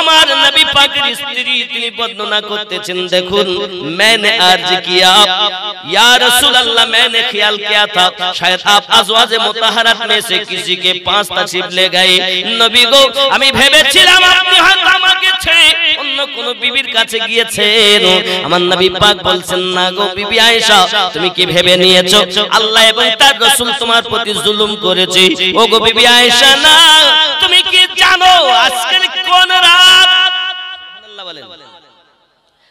আমার নবী পাকের স্ত্রী তিনি বর্ণনা করতেছেন, দেখুন मैंने अर्ज किया या रसूल अल्लाह, मैंने ख्याल किया था शायद आप अज़वाज मुतहहरात में से किसी के पास तशरीफ ले गए। नबी गो আমি ভেবেছিলাম আপনি হয়তো আমাকে ছেড়ে অন্য কোন বিবির কাছে গিয়েছেন। আমার নবী পাক বলছেন, না গো বিবি আয়েশা, তুমি কি ভেবে নিয়েছো আল্লাহ এবং তার রাসূল তোমার প্রতি জুলুম করেছে? ও গো বিবি আয়েশা, না, তুমি কি জানো আজকের কোন রাত? সুবহানাল্লাহ বলেন।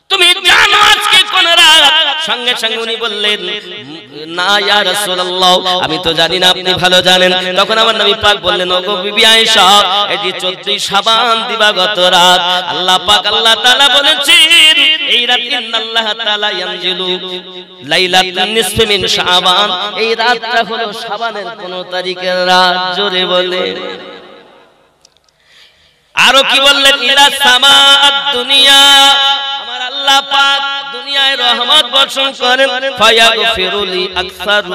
তুমি জানো আজকে কোন রাত? সঙ্গে সঙ্গে উনি বললেন, না ইয়া রাসূলুল্লাহ, আমি তো জানি না, আপনি ভালো জানেন। তখন আমার নবী পাক বললেন, ওগো বিবি আয়েশা, এটি 14 শাবান দিবাগত রাত। আল্লাহ পাক আল্লাহ তাআলা বলেছেন এই রাত ইন্নাল্লাহ তাআলা ইয়ানজিলু লাইলাতুন নিসফি মিন শাবান, এই রাতটা হলো শাবানের 15 তারিখের রাত। জোরে বলেন। আরো কি বললেন, ইলা সামাআত দুনিয়া, আমার আল্লাহ পাক দুনিয়ায় রহমত বর্ষণ করেন, ফায়াগফিরু লি আকসারু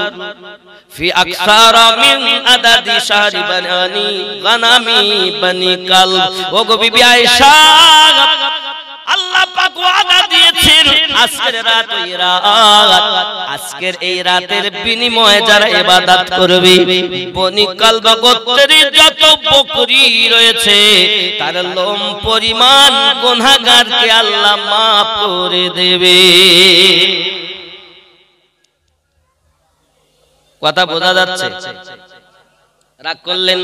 ফি আকসারা মিন আদাদি শাহরি বানানি গানামি বানি কলব। ও গো বিবি আয়েশা, আল্লাহ পাক ওয়াদা দিয়েছেন আজকের রাত, ওই রাত, আজকের এই রাতের বিনিময়ে যারা ইবাদত করবে, বনি কলব গোত্রের যত বকরি রয়েছে তার লোম পরিমাণ গুনাহগারকে আল্লাহ maaf করে দেবে। কথা বোঝা যাচ্ছে? রাগ করলেন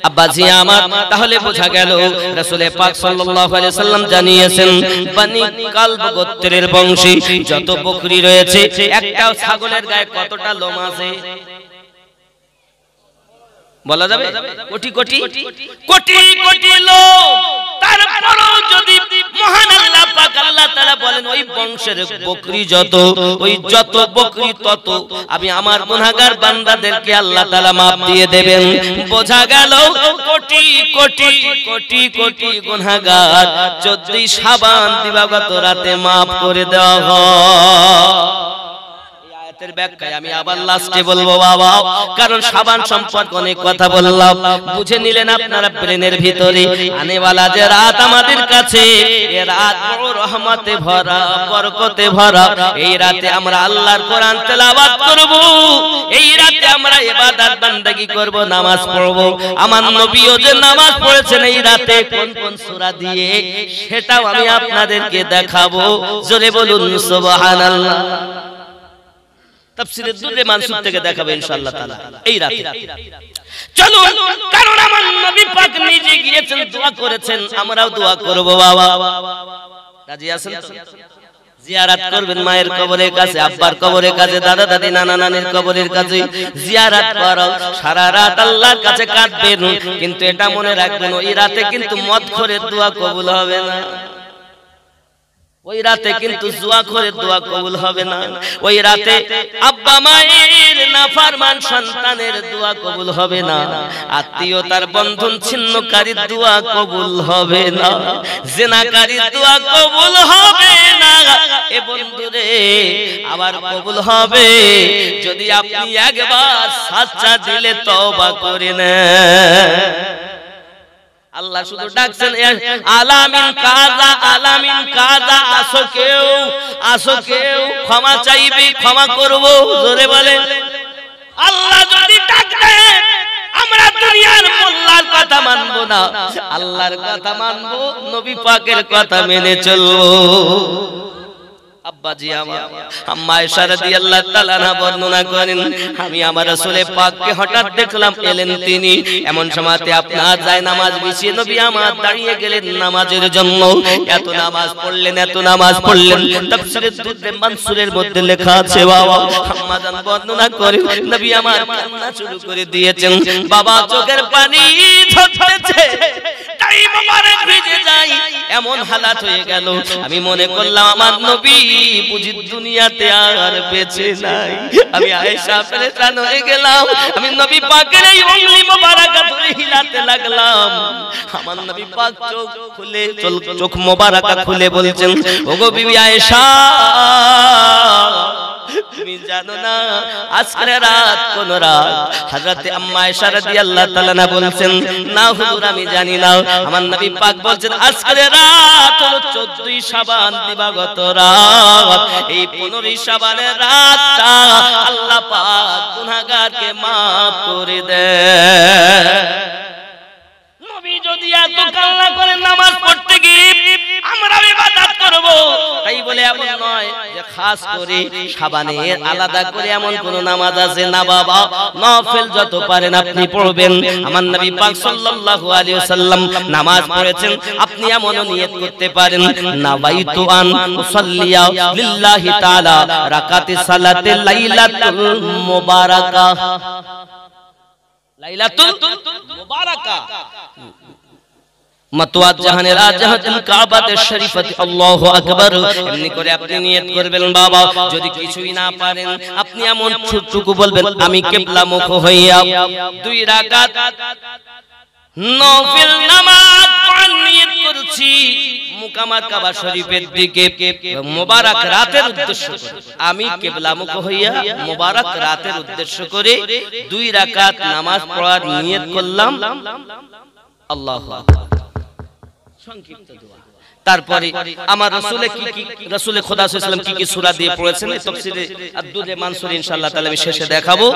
আব্বাজি আমার। তাহলে বোঝা গেল রাসূল পাক সাল্লাল্লাহু আলাইহি ওয়াসাল্লাম জানিয়েছেন বনি কলব গোত্রের বংশী যত বকরি রয়েছে, একটা ছাগলের গায়ে কতটা লোম আছে বলা যাবে? কোটি কোটি কোটি কোটি লোম। তারপরও যদি মহান আল্লাহ পাক আল্লাহ তাআলা বলেন ওই বংশের বকরি যত, ওই যত বকরি তত আমি আমার গুনাহগার বান্দাদেরকে আল্লাহ তাআলা maaf দিয়ে দেবেন। বোঝা গেল কোটি কোটি কোটি কোটি গুনাহগার 14 শাবান দিবাগত রাতে maaf করে দেওয়া হয়। ব্যাখ্যায় আমি আবার লাস্টে বলবো বাবা, কারণ শাবান সম্পর্কে অনেক কথা বললাম, বুঝে নিলেন আপনারা ব্রেনের ভিতরে। আনেওয়ালা যে রাত আমাদের কাছে, এই রাত বড় রহমতে ভরা, বরকতে ভরা। এই রাতে আমরা আল্লাহর কোরআন তেলাওয়াত করব, এই রাতে আমরা ইবাদত বান্দাগি করব, নামাজ পড়ব। আমার নবীও যে নামাজ পড়েছেন এই রাতে কোন কোন সূরা দিয়ে, সেটাও আমি আপনাদেরকে দেখাবো। জোরে বলুন সুবহানাল্লাহ। তাফসীরে দুররে মানসুর থেকে দেখাবে ইনশাআল্লাহ তাআলা এই রাতে। চলুন, কারণ আমার নবী পাক নিজে গিয়েছেন, দোয়া করেছেন, আমরাও দোয়া করব বাবা। রাজি আছেন তো? জিয়ারত করবেন মায়ের কবরের কাছে, আব্বার কবরের কাছে, দাদা দাদি নানা নানির কবরের কাছে জিয়ারত করো। সারা রাত আল্লাহর কাছে কাঁদবেন, কিন্তু এটা মনে রাখবেন ওই রাতে কিন্তু মদ করে দোয়া কবুল হবে না। ওই রাতে কিন্তু জুয়া করে দোয়া কবুল হবে না। ওই রাতে আব্বা মায়ের নাফরমান সন্তানের দোয়া কবুল হবে না। আত্মীয়তার বন্ধন ছিন্নকারীর দোয়া কবুল হবে না। জিনাকারীর দোয়া কবুল হবে না। এ বন্ধুরে আবার কবুল হবে যদি আপনি একবার সাচ্চা দিলে তওবা করে নেন। আল্লাহ শুধু ডাকছেন আলামিন কাজা আসো কেউ ক্ষমা চাইবে ক্ষমা করব। জোরে বলে আল্লাহ যদি ডাকে আমরা দুনিয়ার মোল্লার কথা মানবো না, আল্লাহর কথা মানবো, নবী পাকের কথা মেনে চলবো। আব্বাজি আমার আম্মা আয়েশা রাদিয়াল্লাহু তাআলা আনহা বর্ণনা করেন, আমি আমার রাসূলে পাককে হঠাৎ দেখলাম এলেন তিনি। এমন সময়তে আপনার যায় নামাজ বিছিয়ে নবী আমার দাঁড়িয়ে গেলেন নামাজের জন্য। এত নামাজ পড়লেন। তাফসীরে দুররে মানসুরের মধ্যে লেখা আছে বাবা আম্মা জান বর্ণনা করেন নবী আমার কান্না শুরু করে দিয়েছেন। বাবা চোখের পানি ঝরছে, তাই মোবারক ভিজে যায়, এমন হালাত হয়ে গেল। আমি মনে করলাম আমার নবী বুঝি দুনিয়াতে আর বেঁচে নাই। আমি আয়েশা পেরেশান হয়ে গেলাম। আমি নবী পাকের এই উংলি মোবারকা ধরে হিলাতে লাগলাম। আমার নবী পাক চোখ মোবারকা খুলে বলছেন, ওগো বিবি আয়েশা, তুমি জানো না আজকের রাত কোন রাত? হযরত আম্মা আয়েশা রাদিয়াল্লাহু তাআলা না বলছেন, না হুজুর আমি জানি না। আমার নবী পাক বলছেন আজকের রাত হলো 14ই শাবান দিবাগত রাত। এই 15ই শাবানের রাতটা আল্লাহ পাক গুনাহগারকে maaf করে দেয়। নবী যদি এত কান্না করে নামাজ পড়তে গিয়ে আমরা ইবাদত করব, তাই বলে এমন নয় যে খাস করে শাবানের আলাদা করে এমন কোন নামাজ আছে না বাবা। নফল যত পারেন আপনি পড়বেন। আমার নবী পাক সাল্লাল্লাহু আলাইহি ওয়াসাল্লাম নামাজ পড়েছেন। আপনি এমনও নিয়ত করতে পারেন, নাবাইতু আন উসাল্লিয়া লিল্লাহি তাআলা রাকাতি সালাতে লাইলাতুল মুবারাকা। লাইলাতুল মুবারাকা মাতওয়াত জাহানের রাজাতুল কাবাতে শরীফাতে আল্লাহু আকবার। এমনি করে আপনি নিয়ত করবেন বাবা। যদি কিছুই না পারেন আপনি এমন ছোটটুকু বলবেন, আমি কিবলামুখ হইয়া 2 রাকাত নফল নামাজ পড়ার নিয়ত করছি মুকামা কাবা শরীফের দিকে মুবারক রাতের উদ্দেশ্য করে। আমি কিবলামুখ হইয়া মুবারক রাতের উদ্দেশ্য করে 2 রাকাত নামাজ পড়ার নিয়ত করলাম। আল্লাহু আকবার। সংক্ষিপ্ত দোয়া। তারপরে আমার রাসূলে রাসূলে খোদা সাল্লাল্লাহু আলাইহি ওয়াসাল্লাম কি সূরা দিয়ে পড়েছেন তাফসীরে আদ-দুররে মানসুর ইনশাআল্লাহ তাআলা আমি শেষে দেখাবো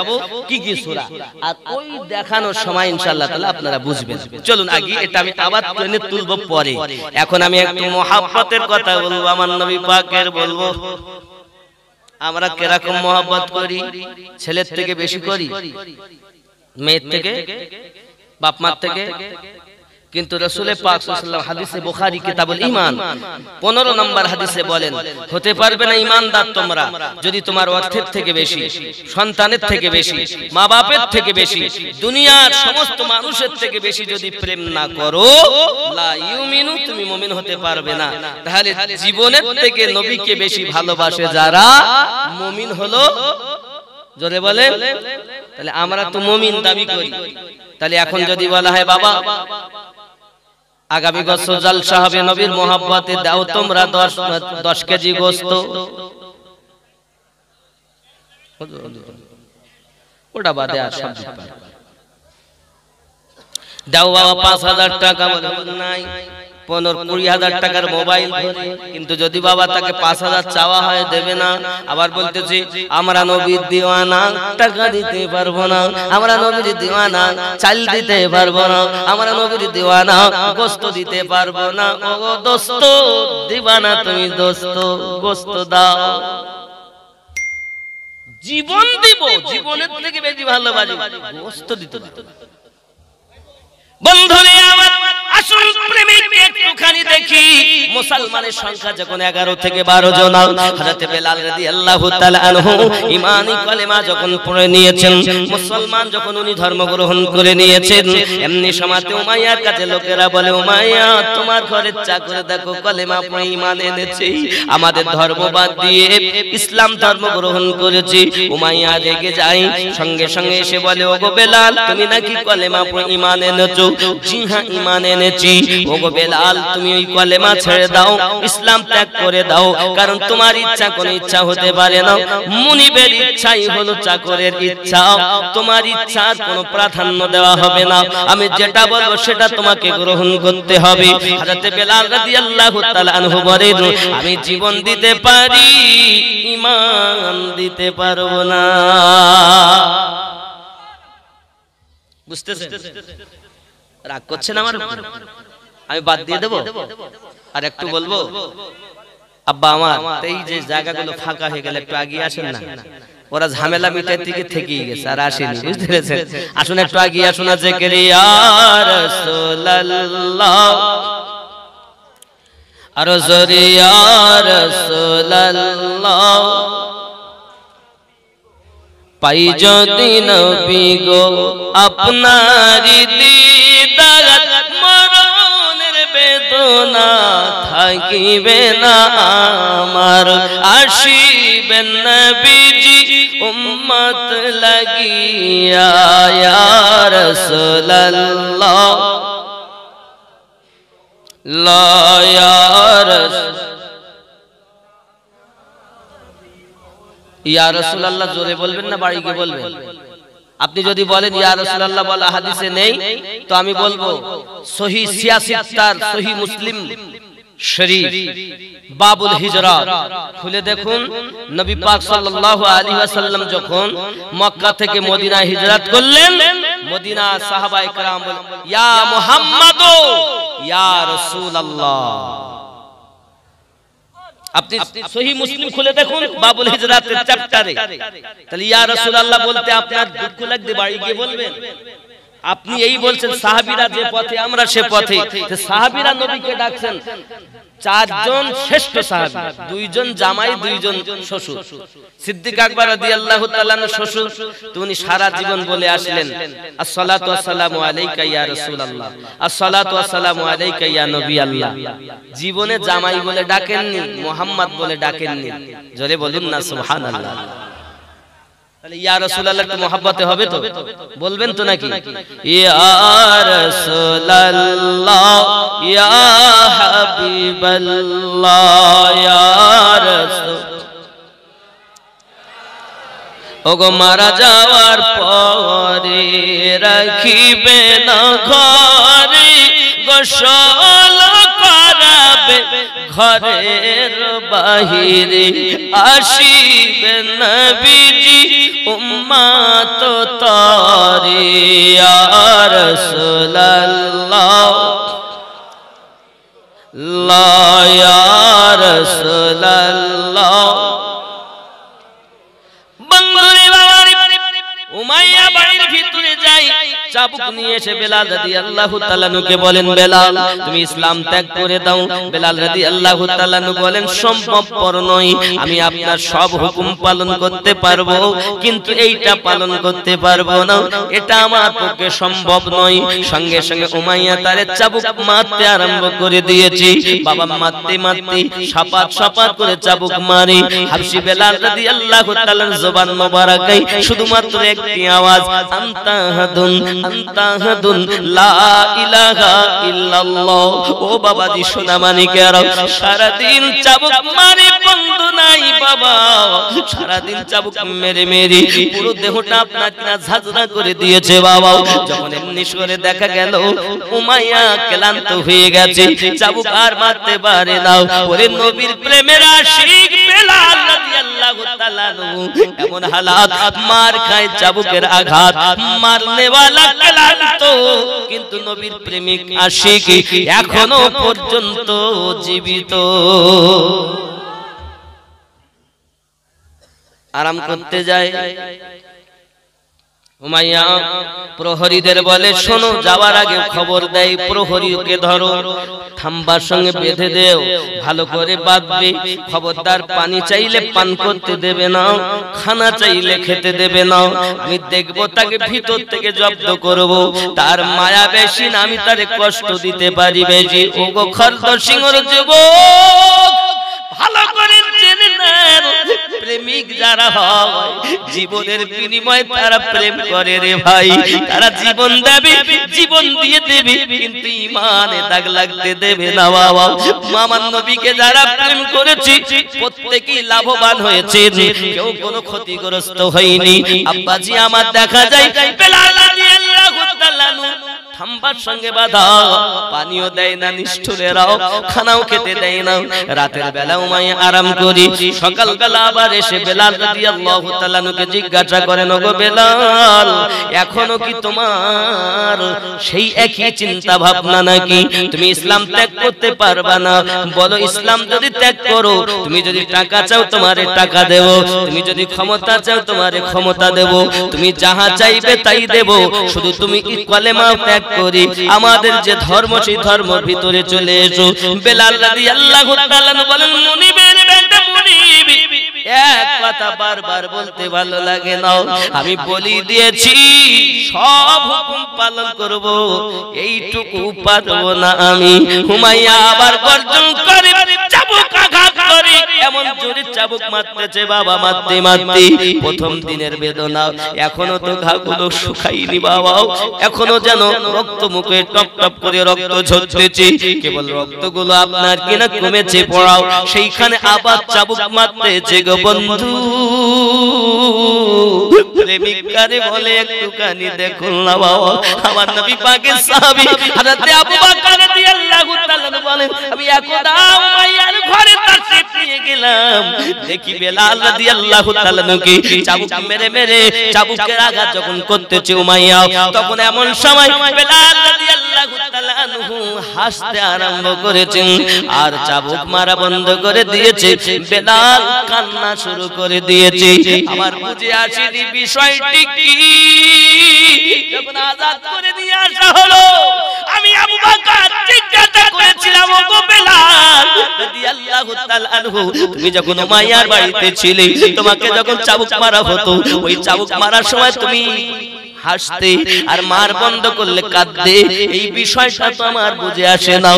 কি সূরা। আর ওই দেখানোর সময় ইনশাআল্লাহ তাআলা আপনারা বুঝবেন। চলুন আগে এটা আমি আবার টেনে তুলব পরে। এখন আমি একটু মহব্বতের কথা বলবো, আমার নবী পাকের বলবো। আমরা কিরকম মহব্বত করি? ছেলের থেকে বেশি করি, মেয়ের থেকে, বাপ মার থেকে? কিন্তু রাসূলে পাক সাল্লাল্লাহু আলাইহি ওয়াসাল্লাম হাদিসে বুখারী কিতাবুল ঈমান 15 নম্বর হাদিসে বলেন, হতে পারবে না ঈমানদার তোমরা যদি তোমার অর্থের থেকে বেশি, সন্তানের থেকে বেশি, মা বাপের থেকে বেশি, দুনিয়ার সমস্ত মানুষের থেকে বেশি যদি প্রেম না করো, লা ইউমিনু, তুমি মুমিন হতে পারবে না। তাহলে জীবনের থেকে নবীকে বেশি ভালোবাসে যারা, মুমিন হলো। জোরে বলেন। তাহলে আমরা তো মুমিন দাবি করি। তাহলে এখন যদি বলা হয় বাবা আগামী বছর জলসা হবে, নবীর মোহাব্বতে দাও তোমরা 10 কেজি গোশত, ওটা বাদে আর সব দাও বাবা 5000 টাকা, নাই 15-20 টাকার মোবাইল। কিন্তু যদি বাবা তাকে 5000 চাওয়া হয় দেবে না। আবার বলতেছি আমরা নবীর দিওয়ানা, টাকা দিতে পারবো না। আমরা নবীর দিওয়ানা, চাল দিতে পারবো না। আমরা নবীর দিওয়ানা, গোশত দিতে পারবো না। ও দোস্ত দিবা না তুমি, দোস্ত গোশত দাও। জীবন দিব, জীবনের থেকে বেশি ভালোবাসি, গোশত দিতে পারবো। বন্ধুরে আমার আসুন প্রেমিক একটুখানি দেখি মুসলমানের সংখ্যা যখন 11 থেকে 12 জন, হযরত বেলাল রাদিয়াল্লাহু তাআলা আনহু ঈমানি কলেমা যখন পড়ে নিয়েছেন, মুসলমান যখন উনি ধর্ম গ্রহণ করে নিয়েছেন, এমনি সময়তে উমাইয়ার কাছে লোকেরা বলে, উমাইয়া তোমার ঘরের চাকর দেখো কলেমা পড়ে ঈমান এনেছে, আমাদের ধর্ম বাদ দিয়ে ইসলাম ধর্ম গ্রহণ করেছে। উমাইয়া রেগে যায়, সঙ্গে সঙ্গে এসে বলে, ওগো বেলাল তুমি নাকি কলেমা পড়ে ঈমান এনেছো? জি হ্যাঁ ঈমান এনেছি। ওগো বেলাল তুমি ওই কলেমা ছেড়ে দাও, ইসলাম ত্যাগ করে দাও, কারণ তোমার ইচ্ছা কোন ইচ্ছা হতে পারে না, মুনিবের ইচ্ছাই হলো চাকরের ইচ্ছা, তোমার ইচ্ছার কোনো প্রাধান্য দেওয়া হবে না, আমি যেটা বলবো সেটা তোমাকে গ্রহণ করতে হবে। হযরত বেলাল রাদিয়াল্লাহু তাআলা আনহু বলেন, আমি জীবন দিতে পারি, ঈমান দিতে পারবো না। বুঝতেছেন? রাগ করছেন আমার? আমি বাদ দিয়ে দেব আর একটু বলবো? আব্বা আমার এই যে জায়গাগুলো ফাঁকা হয়ে গেলে একটু আগিয়ে আসেন না, ওরা ঝামেলা মিটাইতে থেকে থেকেই গেছে আর আসেনি, বুঝতে পেরেছেন? আসুন একটু আগিয়ে আসুন। জিকির ইয়া রাসূলুল্লাহ, আর জোরে ইয়া রাসূলুল্লাহ, পাই যদি নবী গো আপনারি দিদার, মরণের বেদনা থাকিবে না আমার, আসিবেন নবীজি উম্মত লাগিয়া ইয়া রাসূলুল্লাহ, লা ইয়া ইয়া রাসূলুল্লাহ জোরে বলবেন না বাড়ি গিয়ে বলবেন? আপনি যদি বলেন ইয়া রাসূলুল্লাহ বলা হাদিসে নেই, তো আমি বলবো সহিহ সিয়াসিত্তার সহিহ মুসলিম শরীফ বাবুল হিজরাত খুলে দেখুন। নবী পাক সাল্লাল্লাহু আলাইহি ওয়াসাল্লাম যখন মক্কা থেকে মদিনায় হিজরত করলেন, মদিনা সাহাবায়ে কেরাম বলেন, ইয়া মুহাম্মাদ ইয়া রাসূলুল্লাহ। আপনি সহিহ মুসলিম খুলে দেখুন বাবুল হিজরাতের চ্যাপ্টারে, তাহলে ইয়া রাসূলুল্লাহ বলতে আপনার দুঃখ লাগবে, বাড়ি গিয়ে বলবেন। আপনি এই বলছেন সাহাবীরা যে পথে আমরা সে পথে, সাহাবীরা নবীকে ডাকছেন, চারজন শ্রেষ্ঠ সাহাবী, দুইজন জামাই দুইজন শ্বশুর। সিদ্দিক আকবর রাদিয়াল্লাহু তাআলা শ্বশুর, তিনি সারা জীবন বলে আসলেন, আসসালাতু ওয়াসসালামু আলাইকা ইয়া রাসূলুল্লাহ, আসসালাতু ওয়াসসালামু আলাইকা ইয়া নবী আল্লাহ। জীবনে জামাই বলে ডাকেননি, মুহাম্মদ বলে ডাকেননি। জোরে বলুন না সুবহানাল্লাহ। তাহলে ইয়া রাসূলুল্লাহ একটু মহব্বতে হবে তো, বলবেন তো নাকি? ইয়া রাসূলুল্লাহ ইয়া হাবিবাল্লাহ ইয়া রাসূল, ওগো মারা যাওয়ার পরে রাখিবে না ঘরে, গোসল করাবে ঘরের বাহিরে, আসিবেন নবীজি উম্মত তারে ইয়া রাসূলুল্লাহ, লা ইয়া রাসূলুল্লাহ। বন্ধুরে বাবারে, উমাইয়া বাড়ির ভিতরে যাই, চাবুক নিয়ে এসে বেলাল রাদিয়াল্লাহু তাআলা নুকে বলেন, বেলাল তুমি ইসলাম ত্যাগ করে দাও। বেলাল রাদিয়াল্লাহু তাআলা নু বলেন, সম্ভবপর নয়, আমি আপনার সব হুকুম পালন করতে পারবো, কিন্তু এইটা পালন করতে পারবো না, এটা আমার পক্ষে সম্ভব নয়। সঙ্গে সঙ্গে উমাইয়া তারে চাবুক মারতে আরম্ভ করে দিয়েছে। বাবা মারতে মারতে সাপাত সাপাত করে চাবুক মারে। হাবশী বেলাল রাদিয়াল্লাহু তাআলার জবান মোবারকায় শুধুমাত্র একটি আওয়াজ, আনতা হাদুন আনতা হাদুন লা ইলাহা ইল্লাল্লাহ। ও বাবাজি সোনা মানিকেরা, সারা দিন চাবুক মারে বন্ধ নাই বাবা, সারা দিন চাবুক মেরে মেরে পুরো দেহটা আপনার কিনা ঝাঁঝরা করে দিয়েছে বাবা। যখন এমনি করে দেখা গেল উমাইয়া ক্লান্ত হয়ে গেছে, চাবুক আর মারতে পারে না। ওরে নবীর প্রেমের আশিক বেলাল রাদিয়াল্লাহু তাআলা এমন হালাত, মার খায় চাবুকের আঘাত, মারনে ওয়ালা ক্লান্ত, কিন্তু নবীর প্রেমিক আশিক এখনো পর্যন্ত জীবিত। আরাম করতে যায়, উমাইয়া প্রহরীদের বলে, শোনো, যাওয়ার আগে খবর দেয়, প্রহরীকে ধরো, খাম্বার সঙ্গে বেঁধে দেও, ভালো করে বাঁধবে, খবরদার পানি চাইলে পান করতে দেবে না, খানা চাইলে খেতে দেবে না, আমি দেখবো তাকে ভিতর থেকে জব্দ করব, তার মায়া বেশি না, আমি তারে কষ্ট দিতে পারি বেশি। ওগো খর্দ সিংহর যুবক, ভালো করে জেনে নেন, প্রেমিক যারা হয় জীবনের বিনিময়ে তারা প্রেম করে রে ভাই, তারা জীবন দেবে, জীবন দিয়ে দেবে, কিন্তু ঈমানে দাগ লাগতে দেবে না বাবা। আমার নবীকে যারা প্রেম করেছে প্রত্যেকই লাভবান হয়েছে, কেউ কোনো ক্ষতিগ্রস্ত হয়নি। আব্বাজি আমার দেখা যায় বেলাল রাদিয়াল্লাহু তাআলা খাম্বার সঙ্গে বাঁধা, পানিও দেয় না নিষ্ঠুরেরাও, খানাও খেতে দেয় না। রাতের বেলা উমাইয়া আরাম করি, সকাল বেলা আবার এসে বেলাল রাদিয়াল্লাহু তাআলা কে জিজ্ঞাসা করেন, ওগো বেলাল, এখনো কি তোমার সেই একই চিন্তা ভাবনা নাকি? তুমি ইসলাম ত্যাগ করতে পারবা না? বলো, ইসলাম যদি ত্যাগ করো, তুমি যদি টাকা চাও তোমারে টাকা দেব, তুমি যদি ক্ষমতা চাও তোমারে ক্ষমতা দেব, তুমি যাহা চাইবে তাই দেব, শুধু তুমি কলেমা ত্যাগ করি আমাদের যে ধর্ম সেই ধর্মের ভিতরে চলে এসো। বেলাল রাদিয়াল্লাহু তাআলা বলেন, মুনিবের বেটা মুনিব, এক কথা বারবার বলতে ভালো লাগে না, আমি বলি দিয়েছি সব হুকুম পালন করব, এইটুকু পারবো না আমি। উমাইয়া আবার গর্জন করে, চাবুক আঘাত করে, এমন জোরে চাবুক মারতেছে বাবা, মারতে মারতে প্রথম দিনের বেদনা এখনো তো ঘাগুলো শুকায়নি বাবা, এখনো যেন রক্ত মুখে টপ টপ করে রক্ত ঝরতেছে, কেবল রক্তগুলো আপনার কিনা কমেছে পড়াও, সেইখানে আবার চাবুক মারতেছে গো বন্ধু। প্রেমিকারে বলে, একটুখানি দেখুন না বাবা, আমার নবী পাকের সাহাবী হযরত আবু বকর রাদিয়াল্লাহু তাআলা বলেন, আমি একদা উমাইয়ার ঘরে তাশরীফ নিয়ে গেলাম, দেখি বেলাল রাদিয়াল্লাহু তাআলা কে চাবুক মেরে মেরে চাবুকের আঘাত যখন করতেছে উমাইয়া, তখন এমন সময় বেলাল রাদিয়াল্লাহু তাআলা হাসতে আরম্ভ করেছেন আর চাবুক মারা বন্ধ করে দিয়েছে, বেলাল কান্না শুরু করে দিয়েছে। আমার বুঝে আসেনি বিষয়টি কি, যখন আজাদ করে নিয়ে আসা হলো, আমি আবু বকর জিজ্ঞাসা করেছিলাম, ওগো বেলাল রাদিয়াল্লাহু তাআলা আনহু, তুমি যখন উমাইয়ার বাড়িতে ছিলে, তোমাকে যখন চাবুক মারা হতো, ওই চাবুক মারার সময় তুমি হাসতে আর মার বন্ধ করলে কাঁদতে, এই বিষয়টা তো আমার বুঝে আসে না।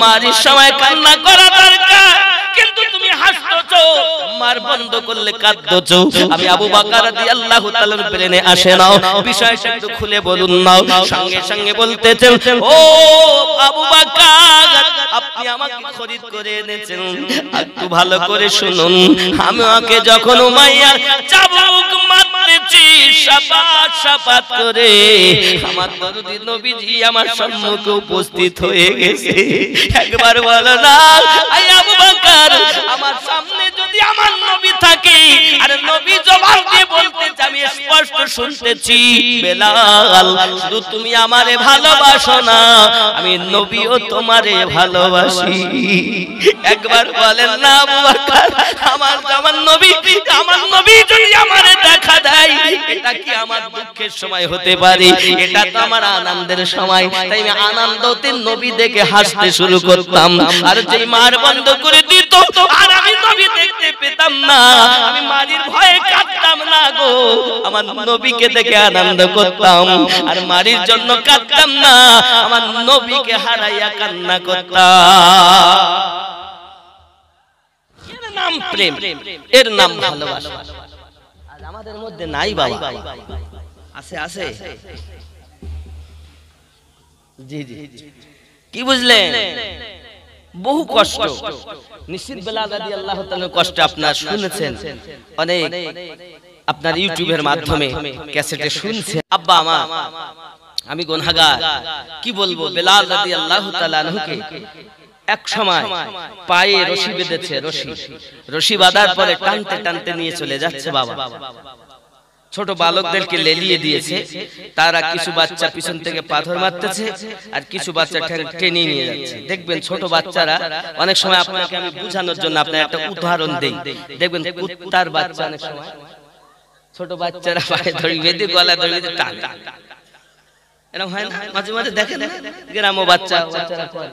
মারির সময় কান্না করা দরকার, কিন্তু তুমি হাসছো, মার বন্ধ করলে কাঁদছো। আমি আবু বকর রাদিয়াল্লাহু তাআলার ব্রেনে আসে না, বিষয়টা একটু খুলে বলুন না। সঙ্গে সঙ্গে বলতেছেন, ও আবু বকর, আপনি আমাকে খরিদ করে এনেছেন, একটু ভালো করে শুনুন, আমাকে যখন উমাইয়া চাবুক মারতেছি শাবাত শাবাত করে, আমার দরদি নবীজি আমার সম্মুখে উপস্থিত হয়ে গেছে। একবার বলো না, আই আবু বকর, আমার সামনে যদি আমার নবী থাকে আর নবী জবাব দিয়ে বলতেছে, আমি স্পষ্ট শুনতেছি, বেলাল শুধু তুমি আমারে ভালোবাসো না, আমি নবীও তোমারে ভালোবাসি। একবার বলেন না আবু বকর, আমার নবী যদি আমারে দেখা দেয়, এটা কি আমার দুঃখের সময় হতে পারে? এটা তো আমার আনন্দের সময়, তাই আমি আনন্দতে নবী দেখে হাসতে শুরু করতাম। আর যেই মার বন্ধ করে দিত আর আমি নবী দেখতে পেতাম না, আমি মারির ভয়ে কাঁদতাম না গো, আমার নবীকে দেখে আনন্দ করতাম। আর মারির জন্য কাঁদতাম না, আমার নবীকে হারাইয়া কান্না করতাম। এর নাম প্রেম, এর নাম ভালোবাসা। আজ আমাদের মধ্যে নাই বাবা, আছে আছে, জি জি, কি বুঝলেন? বহু কষ্ট, নিশ্চিত বেলাল রাদিয়াল্লাহু তাআলার কষ্ট আপনারা শুনেছেন, অনেক আপনার ইউটিউবের মাধ্যমে ক্যাসেটে শুনছেন। আব্বা আমার, আমি গুনাহগার, কি বলবো, বেলাল রাদিয়াল্লাহু তাআলা আনহুকে এক সময় পায়ে রশি বেঁধেছে, রশি বাঁধার পরে টানতে টানতে নিয়ে চলে যাচ্ছে বাবা। ছোট বালকদেরকে লেলিয়ে দিয়েছে, তারা কিছু বাচ্চা পিছন থেকে পাথর মারতেছে আর কিছু বাচ্চা টেনে নিয়ে যাচ্ছে। দেখবেন ছোট বাচ্চারা, অনেক সময় আপনাকে আমি বোঝানোর জন্য আপনার একটা উদাহরণ দেই, দেখবেন কুত্তার বাচ্চা অনেক সময় ছোট বাচ্চারা পায়ে দড়ি বেঁধে গলা দড়ি বেঁধে টান, এরকম হয় না মাঝে মাঝে দেখেন গ্রাম্য বাচ্চারা করে।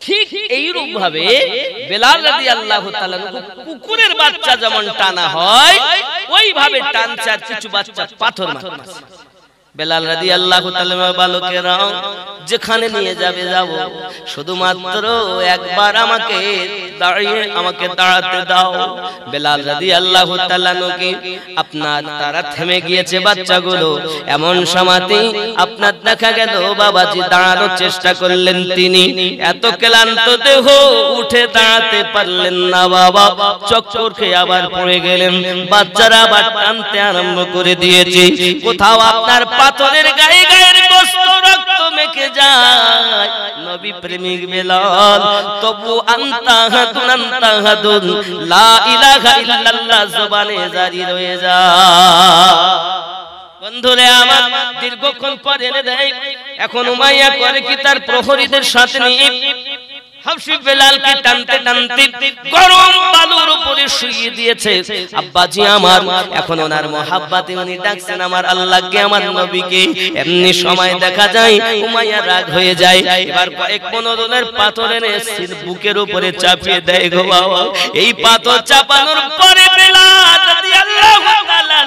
ঠিক এইরূপ ভাবে বেলাল রাদিয়াল্লাহু তাআলা কুকুরের বাচ্চা যেমন টানা হয় ওইভাবে টানছে, আর কিছু বাচ্চা পাথর মারছে। বেলাল রাদিয়াল্লাহু তাআলা বালকেরা যেখানে নিয়ে যাবে যাব, শুধুমাত্র একবার আমাকে দাঁড়াতে দাও। বেলাল রাদিয়াল্লাহু তাআলা কে আপনার তারা থেমে গিয়েছে বাচ্চাগুলো, এমন সময়তে আপনার দেখা গেল বাবাজি দাঁড়ানোর চেষ্টা করলেন, তিনি এত ক্লান্ত দেহ উঠে দাঁড়াতে পারলেন না বাবা, চক্কর খেয়ে আবার পড়ে গেলেন। বাচ্চারা আবার টানতে আরম্ভ করে দিয়েছে, কোথাও আপনার পাথরের গায়ে গায়ের গোশত রক্ত মেখে যায়। নবী প্রেমিক বেলাল তবু আনতাহাদুন লা ইলাহা ইল্লাল্লাহ জবানে জারি রয়ে যায়। বন্ধুরে আমার দীর্ঘক্ষণ পর এনে দেয়, এখন উমাইয়া করে কি তার প্রহরীদের সাথে নিয়ে হাবশী বেলালকে টানতে টানতে গরম বালুর উপরে শুইয়ে দিয়েছে। আব্বাজি আমার এখন ওনার মহাব্বতে উনি ডাকছেন আমার আল্লাহকে, আমার নবীকে। এমনি সময় দেখা যায় উমাইয়া রাগ হয়ে যায়, এবার কয়েক পনেরোনের পাথর এনে বুকের উপরে চাপিয়ে দেয় গো বাবা। এই পাথর চাপানোর পরে বেলাল রাদিয়াল্লাহু তাআলা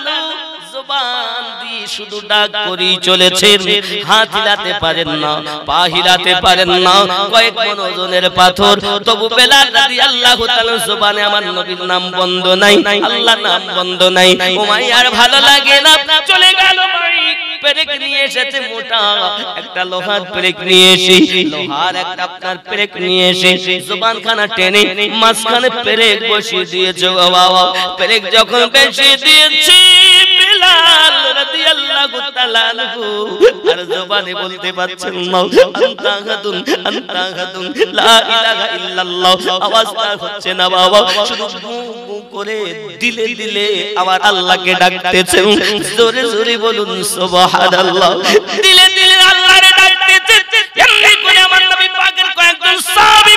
জবান দিয়ে শুধু ডাক করেই চলেছেন, হাত হিলাতে পারেন না, পা হিলাতে পারেন না, কয়েক মন ওজনের পাথর। তবু বেলাল রাদিয়াল্লাহু তাআলা জবানে আমার নবীর নাম বন্ধ নাই, আল্লাহর নাম বন্ধ নাই। উমাইয়ার ভালো লাগে না, চলে গেল পেরেক নিয়ে এসেছে, মোটা একটা লোহার পেরেক নিয়ে এসে, লোহার একটা আপনার পেরেক নিয়ে এসে জবানখানা টেনে মাঝখানে পেরেক বসিয়ে দিয়েছে বাবা। পেরেক যখন বসিয়ে দিয়েছে বেলাল রাদিয়াল্লাহু তাআলা আর জবানে বলতে পারছেন না আনতাহাদুন লা ইলাহা ইল্লাল্লাহ, আওয়াজটা হচ্ছে না বাবা, শুধু গু করে দিলে দিলে আমার আল্লাহকে ডাকতেছে। জোরে জোরে বলুন সুবহানাল্লাহ। দিলে দিলে আল্লাহরে ডাকতেছে। এমনি করে আমার নবী পাকের কয়েকজন সাহাবী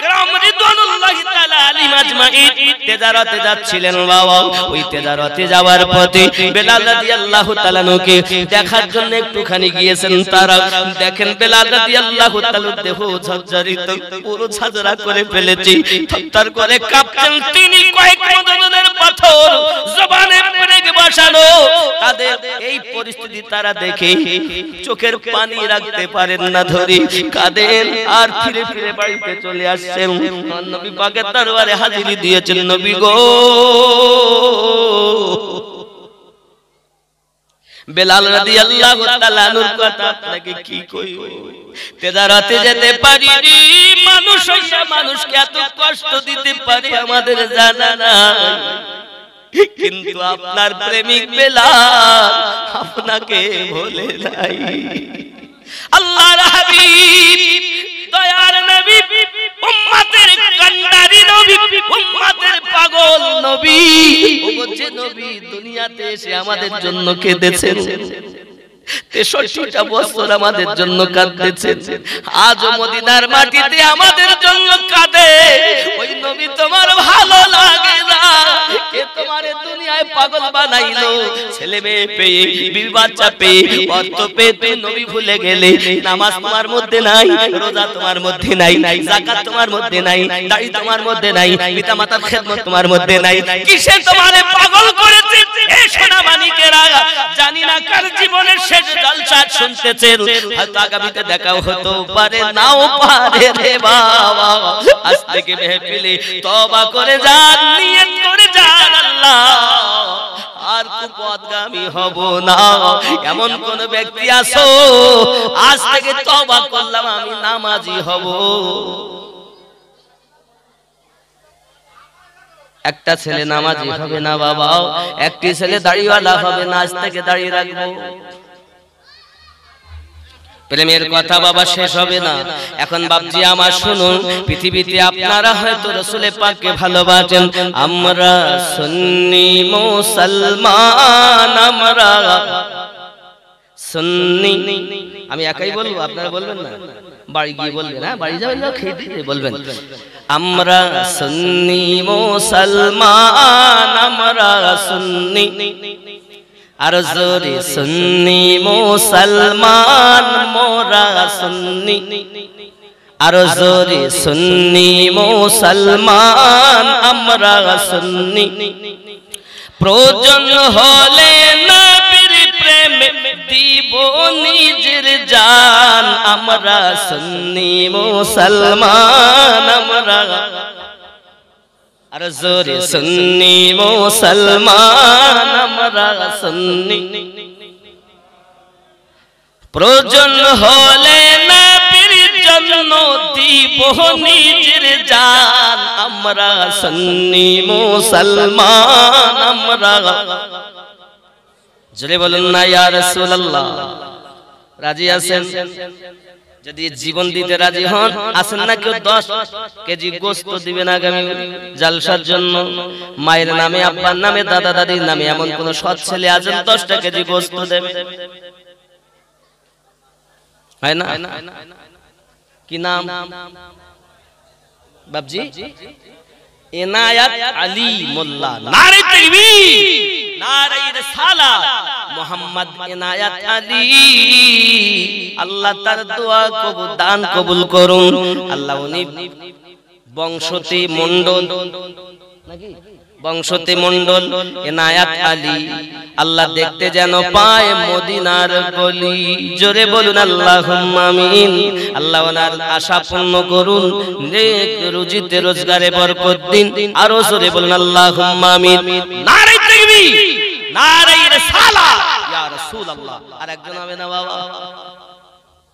کرام রিদওয়ানুল্লাহি তাআলা আলাইহিম আজমাইন তেজারতে যাচ্ছিলেন বাবা। ওই তেজারতে যাওয়ার পথে বেলাল রাদিয়াল্লাহু তাআলা কে দেখার জন্য একটুখানি গিয়েছেন তারা। দেখেন বেলাল রাদিয়াল্লাহু তাআলা দেহ ঝরঝরিত, পুরো ঝাঁঝরা করে ফেলেছে, থরথর করে কাঁপছেন তিনি। কয়েক মদনের পাথর জবানে পেরেক বসানো, তাদের এই পরিস্থিতি তারা দেখে চোখের পানি রাখতে পারেন না, ধরে কাঁদেন আর ফিরে ফিরে বাড়িতে চলে আসছেন। নবী পাকের দরবারে হাজিরি দিয়েছেন, নবী গো বেলাল রাদিয়াল্লাহু তাআলা আনহুর কথা আপনাকে কি কইব। তেজারতে যেতে পারিনি, মানুষ হইয়া মানুষকে এত কষ্ট দিতে পারে আমাদের জানা নাই, কিন্তু আপনার প্রেমিক বেলাল আপনাকে ভুলে নাই। আল্লাহর হাবিব দয়ার নবী, উম্মতের কান্ডারি নবী, উম্মতের পাগল নবী, ওগো যে নবী দুনিয়াতে এসে আমাদের জন্য কেঁদেছেন, 63টা বছর আমাদের জন্য কাঁদতেছেন, আজ মদিনার মাটিতে আমাদের জন্য কাঁদে। ওই নবী তোমার ভালো লাগে না? কে তোমারে দুনিয়ায় পাগল বানাইলো? ছেলে মেয়ে পেয়ে, বিবি বাচ্চা পেয়ে, অর্থ পেয়ে তুই নবী ভুলে গেলে। নামাজ তোমার মধ্যে নাই, রোজা তোমার মধ্যে নাই, যাকাত তোমার মধ্যে নাই, দাড়ি তোমার মধ্যে নাই, পিতা মাতার খেদমত তোমার মধ্যে নাই। কিসে তোমারে পাগল করেছে? এই সোনা মানিকেরা জানি না কার জীবনের শেষ জলসা শুনতেছেন, হয়তো আগামীতে দেখাও হতো পারে, নাও পারে রে বাবা। আজ থেকে মেহফিলে তওবা করে যান, নিয়ত করে যান, আল্লাহ আর কুপথগামী হব না। এমন কোন ব্যক্তি আছো আজ থেকে তওবা করলাম আমি নামাজি হব? একটা ছেলে নামাজি হবে না বাবা, একটি ছেলে দাড়িওয়ালা হবে না, আজ থেকে দাড়ি রাখবো। প্রেমের কথা বাবা শেষ হবে না। এখন বাপজি আমার শুনুন, পৃথিবীতে আপনারা হয়তো রাসূল পাককে ভালোবাসেন, আমরা সুন্নি মুসলমান, আমরা সুন্নি। আমি একাই বলবো, আপনারা বলবেন না? বাড়ি গিয়ে বলবেন, হ্যাঁ বাড়ি যাবেন না, খেয়ে দিয়ে বলবেন আমরা সুন্নি মুসলমান, আমরা সুন্নি। আর জোরে সুন্নি মুসলমান মোরা সুন্নি, আর জোরে সুন্নি মুসলমান আমরা সুন্নি। প্রয়োজন হলে নবীর প্রেমে দিব নিজের জান, আমরা সুন্নি মুসলমান আমরা। আর জোরে সুন্নি মুসলমান আমরা সুন্নি। প্রয়োজন হলে নবীর জন্য দিব নিজের জান, আমরা সুন্নি মুসলমান আমরা। জোরে বলুন না ইয়া রাসূলুল্লাহ। রাজি আছেন? যদি জীবন দিতে রাজি হন, আসেন না কেউ 10 কেজি গোশত দিবেন আগামী জালসার জন্য। মায়ের নামে, আব্বার নামে, দাদা দাদির নামে এমন কোন সৎ ছেলে আছেন 10টা কেজি গোশত দেবে? হয় না? কি নাম বাবজি? ইনায়াত আলী মোল্লা। নারে তাকবীর, নারে রিসালাত। মোহাম্মদ ইনায়াত আলী, আল্লাহ তার দোয়া কবুল, দান কবুল করুন। আল্লাহ উনি বংশতে মণ্ডল নাকি বংশতে মণ্ডল ইনায়াত আলী, আল্লাহ দেখতে যেন পায় মদিনার গলি। জোরে বলুন আল্লাহুম্মা আমিন। আল্লাহ ওনার আশা পূর্ণ করুন, নেক রুজিতে রোজগারে বরকত দিন। আরো জোরে বলুন আল্লাহুম্মা আমিন। নারে তাকবীর, নারে রিসালাত ইয়া রাসূলুল্লাহ। আর একজন হবে না বাবা,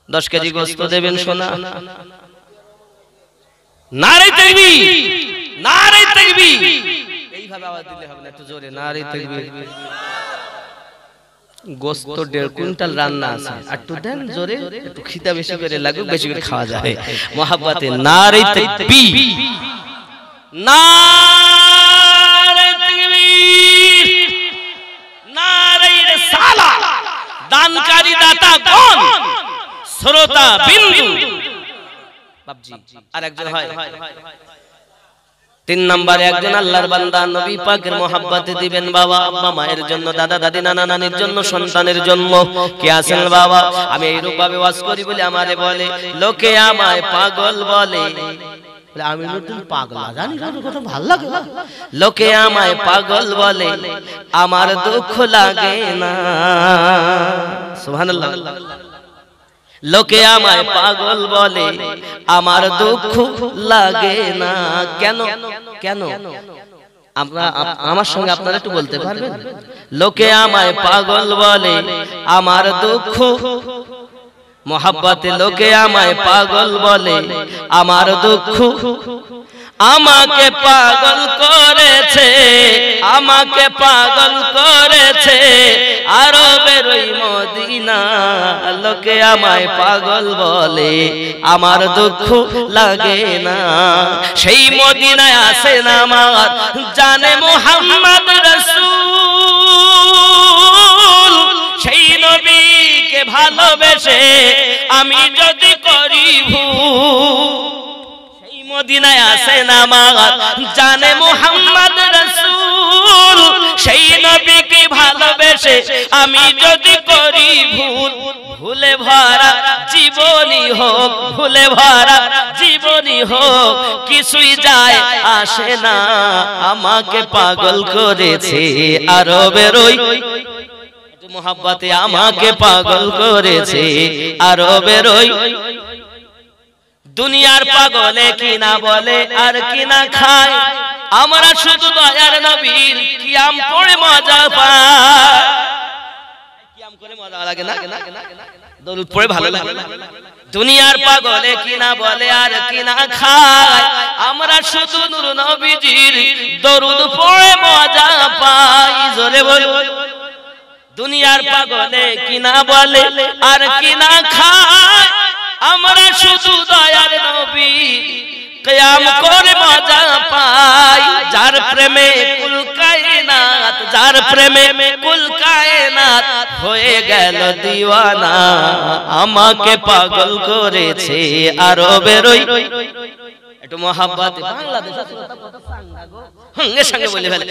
10 কেজি গোশত দেবেন সোনা। নারে তাকবীর, নারে তাকবীর। এইভাবে আওয়াজ দিলে হবে না, একটু জোরে নারে তাকবীর। গোশত 1.5 কুইন্টাল রান্না আছে, একটু দেন জোরে, একটু খিদা বেশি করে লাগুক, বেশি করে খাওয়া যায় মোহাব্বতে। নারে তাকবীর, নারে তাকবীর, নারে রিসালাত। দানকারী দাতা কোন? শ্রোতা বিন্দু বাবজি। আর একজন হয় 3 নম্বরে একজন আল্লাহর বান্দা, নবী পাকের মহব্বতে দিবেন বাবা, আব্বা মায়ের জন্য, দাদা দাদি, নানা নানির জন্য, সন্তানের জন্য। কে আছেন বাবা? আমি এইরূপ ভাবে ওয়াজ করি বলে আমারে বলে, লোকে আমায় পাগল বলে। আমি নতুন পাগলা, জানি কথা ভালো লাগে। লোকে আমায় পাগল বলে, আমার দুঃখ লাগে না। সুবহানাল্লাহ। লোকে আমায় পাগল বলে, আমার দুঃখ লাগে না। কেন? কেন? আমরা আমার সঙ্গে আপনারা একটু বলতে পারবেন? লোকে আমায় পাগল বলে, আমার দুঃখ। মোহাব্বতে লোকে আমায় পাগল বলে, আমার দুঃখ। আমাকে পাগল করেছে, আমাকে পাগল করেছে আরবের ওই মদিনা। লোকে আমায় পাগল বলে, আমার দুঃখ লাগে না। সেই মদিনায় আসেন আমার জানে মুহাম্মদ রাসূল। সেই নবীকে ভালোবেসে আমি যদি করি ভুল, মদিনায় আসেন আমার জানে মুহাম্মদ রাসূল। সেই নবীকে ভালোবেসে আমি যদি করি ভুল, ভুলে ভরা জীবনী হোক, ভুলে ভরা জীবনী হোক, কিছুই যায় আসে না। আমাকে পাগল করেছে আরবের ওই মোহাব্বতে, আমাকে পাগল করেছে আরবের ওই। দুনিয়ার পাগলে কিনা বলে আর কিনা খায়, আমরা শুধু দয়ার নবীর কিয়াম পড়ে মজা পাই। কিয়াম করে মজা লাগে না? দরুদ পড়ে ভালো লাগে। দুনিয়ার পাগলে কিনা বলে আর কিনা খায়, আমরা শুধু নূর নবীজির দরুদ পড়ে মজা পাই। জোরে বল। দুনিয়ার পাগলে কিনা বলে আর কিনা খায়, আমরা শুধু দয়ার নবী কিয়াম করে মজা পাই। যার প্রেমে কুল কায়নাত, যার প্রেমে কুল কায়নাত হয়ে গেল দিওয়ানা। আমাকে পাগল করেছে আরবের ওই। একটু মোহাব্বতে বাংলাদেশ সঙ্গে সঙ্গে বলে ফেলে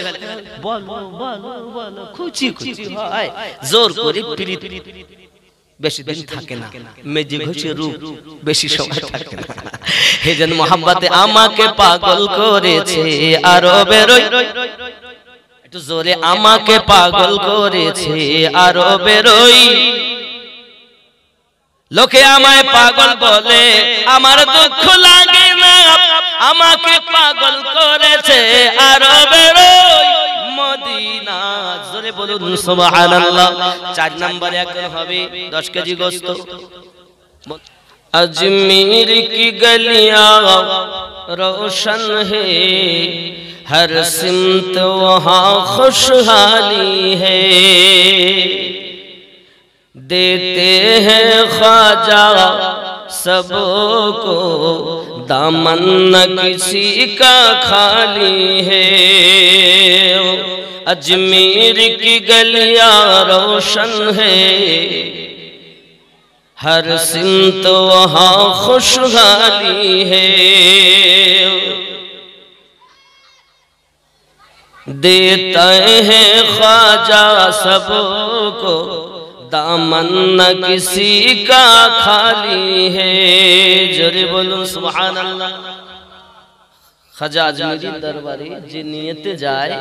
বলো বলো বলো খুচি খুচি হয় জোর করে প্রীতি বেশি দিন থাকে না মেজে ঘষে রূপ বেশি সময় থাকে না এজন্য মোহাব্বতে আমাকে পাগল করেছে আরবের একটু জোরে আমাকে পাগল করেছে আরবের লোকে আমায় পাগল বলে আমার দুঃখ লাগে না আমাকে পাগল করেছে আরবের মদিনা জোরে বলুন সুবহানাল্লাহ 4 নম্বরে একজন হবে 10 কেজি গোশত अजमेर की गलियां रोशन है हर सिमत वहाँ खुशहाली है देते हैं ख्वाजा सबको दामन न किसी का खाली है अजमेर की गलियां रोशन है हर सिमत वहाँ खुशहाली है देता है ख्वाजा सबको दामन न किसी का खाली है जोरे बोलूं सुभान अल्लाह খাজা আজমিরি দরবারে যে নিয়তে যায়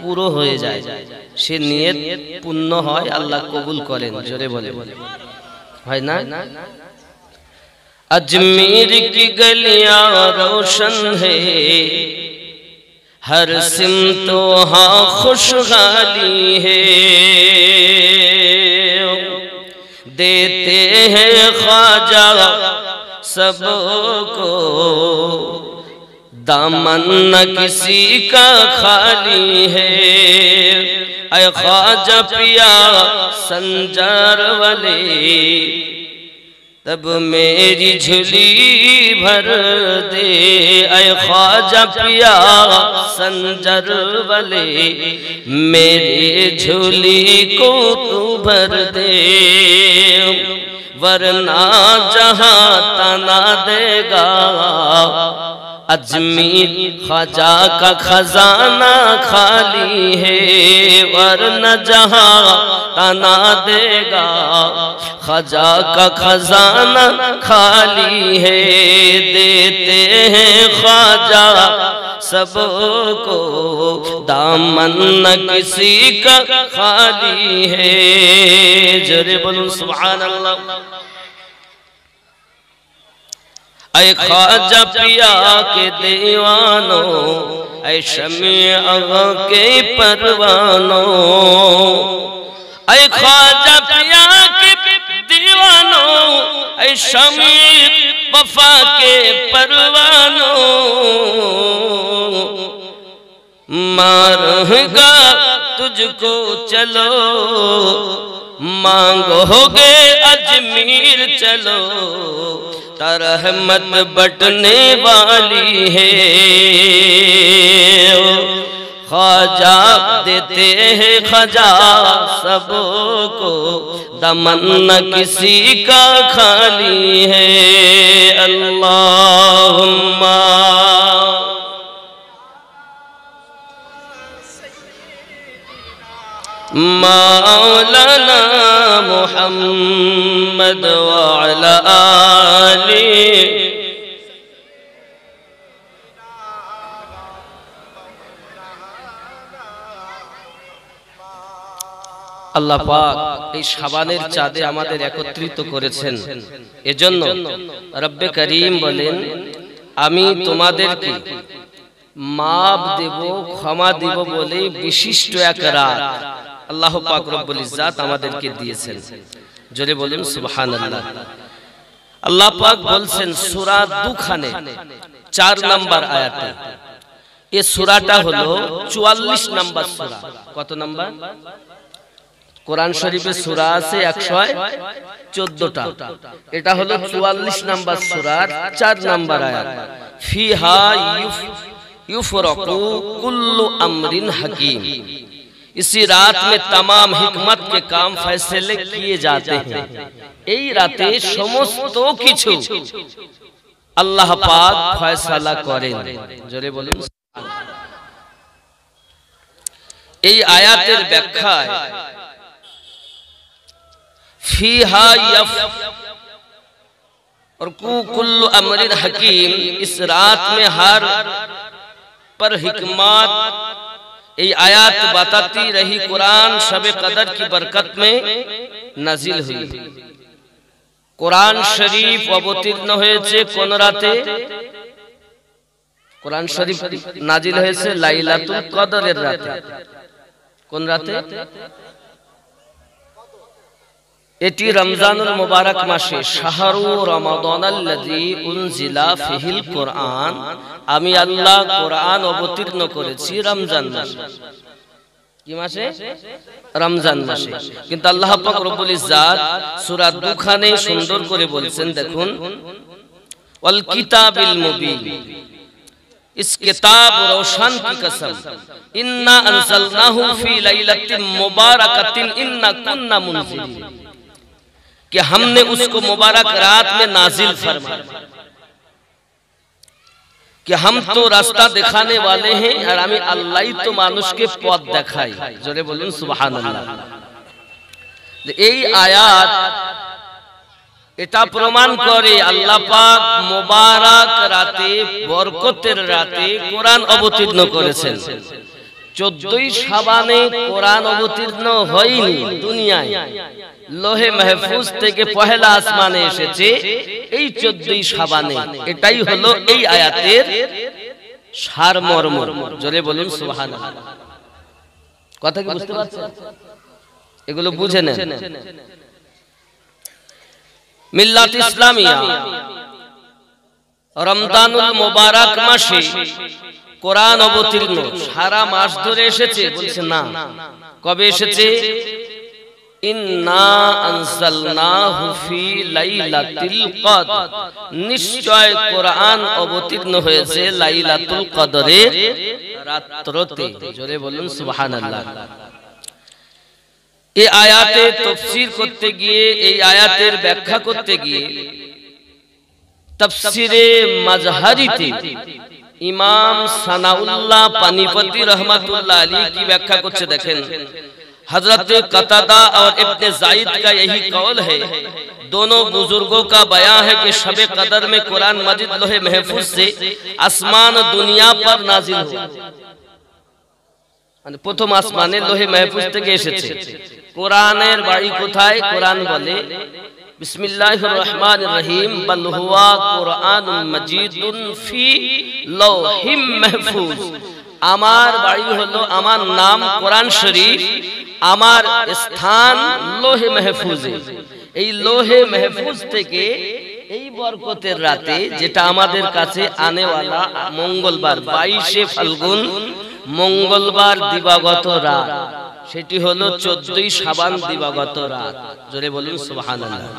পুরো হয়ে যায় সে নিয়ত পূর্ণ হয় আল্লাহ কবুল করেন জোরে বলে है ना अजमेर की गलियां रोशन है हर सिमत वहाँ खुशहाली है देते हैं ख्वाजा सबको दामन न किसी का खाली है ऐ ख्वाजा पिया संजार वाले तब मेरी झोली भर दे ऐ ख्वाजा पिया संजार वाले मेरी झोली को तू भर दे वरना जहां तना देगा अजमेर ख्वाजा का खजाना खाली है वरना जहां तना देगा ख्वाजा का खजाना खाली है देते हैं ख्वाजा सबको दामन न किसी का खाली है जोरे बोलूं सुभान अल्लाह ऐ ख्वाजा पिया के दीवानो ऐ शमीअ के परवानो ऐ ख्वाजा पिया के दीवानो ऐ शमीअ वफा के परवानो मारूंगा तुझको चलो मांगोगे अजमेर चलो रहमत बटने वाली है ख्वाजा देते हैं ख्वाजा सबको दमन न किसी का खाली है अल्लाहुम्मा मौलाना मुहम्मद व अला आली আল্লাহ পাক এই শাবানের চাঁদে আমাদের একত্রিত করেছেন এজন্য রব্বে করিম বলেন আমি তোমাদেরকে মাপ দেব ক্ষমা দেব বলে বিশিষ্ট এক রাত আল্লাহ পাক রব্বুল ইজ্জাত আমাদেরকে দিয়েছেন জোরে বলেন সুবহানাল্লাহ আল্লাহ পাক বলছেন সূরা দুখানে 4 নাম্বার আয়াতে এই সূরাটা হলো 44 নাম্বার সূরা কত নাম্বার কোরআন শরীফে সূরা আছে 114টা এটা হলো 44 নাম্বার সূরার 4 নাম্বার আয়াত ফিহা युफरकु कुल्लु अमरिन हकीम इसी रात में तमाम हिकमत के काम फैसले किए जाते हैं এই রাতে সমস্ত কিছু আল্লাহ পাক ফয়সালা করেন জোরে বলুন এই আয়াতের ব্যাখ্যায় ফিহা ইয়াফ और कुल्लु अमरिन हकीम, इस रात में हर पर हिकमत, ये आयत बताती रही कुरान शबे कदर की बरकत में नाजिल हुई। कुरान शरीफ अवतीर्ण হয়েছে কোন রাতে? कुरान शरीफ नाजिल হয়েছে লাইলাতুল কদরের রাতে। কোন রাতে? এটি রমজানুল মুবারক মাসে, শাহরু রমাদানাল্লাযী উনজিলা ফিহিল কুরআন, আমি আল্লাহ কুরআন অবতীর্ণ করেছি রমজান মাসে। কি মাসে? রমজান মাসে। কিন্তু আল্লাহ পাক রব্বুল ইজ্জাত সূরা দুখানে সুন্দর করে বলছেন, দেখুন, ওয়াল কিতাবিল মুবিন, इस किताब रोशन की कसम, इन्ना अंज़लनाहु फी लैलतिन मुबारकतिन इन्ना कुन्ना मुनज़िलिन, कि हमने उसको मुबारक रात में नाजिल फरमाया, कि हम तो रास्ता दिखाने वाले हैं और हमें अल्लाह ही तो मानुष के पथ देखाई। जोरे बोलुन सुबहानाल्लाह। এই আয়াত এটা প্রমাণ করে আল্লাহ পাক মুবারক রাতে, বরকতের রাতে কোরআন অবতীর্ণ করেছেন। 14ই শাবানে কোরআন অবতীর্ণ হয়নি দুনিয়ায়, লোহে মাহফুজ থেকে পহেলা আসমানে এসেছে এই 14ই শাবানে। এটাই হলো এই আয়াতের সারমর্ম। জোরে বলুন সুবহানাল্লাহ। কথা কি বুঝতে পারছেন? এগুলো বুঝে নেন। মিল্লাত ইসলামিয়া রমজানুল মুবারক মাসে কোরআন অবতীর্ণ সারা মাস ধরে এসেছে? বলছে না। কবে এসেছে? ইন্না আনজালনাহু ফি লাইলাতিল কদর, নিশ্চয় কোরআন অবতীর্ণ হয়েছে লাইলাতুল কদরের রাত্রতে। জোরে বলুন সুবহানাল্লাহ। এই আয়াতে তাফসীর করতে গিয়ে, এই আয়াতের ব্যাখ্যা করতে গিয়ে তাফসীরে মাজহারিতে ইমাম সানাউল্লাহ পানিপতি रहमतुल्लाह अलैह की व्याख्या করছে। দেখেন, हजरत कतादा और इब्न जायद का यही कौल है, दोनों बुजुर्गों का बयान है कि शबे कदर में कुरान मजीद लोहे महफूज से आसमान दुनिया पर नाजिल हुआ। প্রথম আসমানে লোহে মাহফুজ থেকে এসেছে। কোরআনের বাড়ি কোথায়? কোরআন বলে বিসমিল্লাহির রহমানির রহিম, বাল হুয়া কুরআনুম মাজিদুন ফি লাওহিম মাহফুজ। আমার বাড়ি হলো, আমার নাম কোরআন শরীফ, আমার স্থান লোহে মাহফুজে। এই লোহে মাহফুজ থেকে এই বরকতের রাতে, যেটা আমাদের কাছে আনেওয়ালা মঙ্গলবার 22শে ফাল্গুন, মঙ্গলবার দিবাগত রাত, সেটি হলো 14ই শাবান দিবাগত রাত। জোরে বলুন সুবহানাল্লাহ।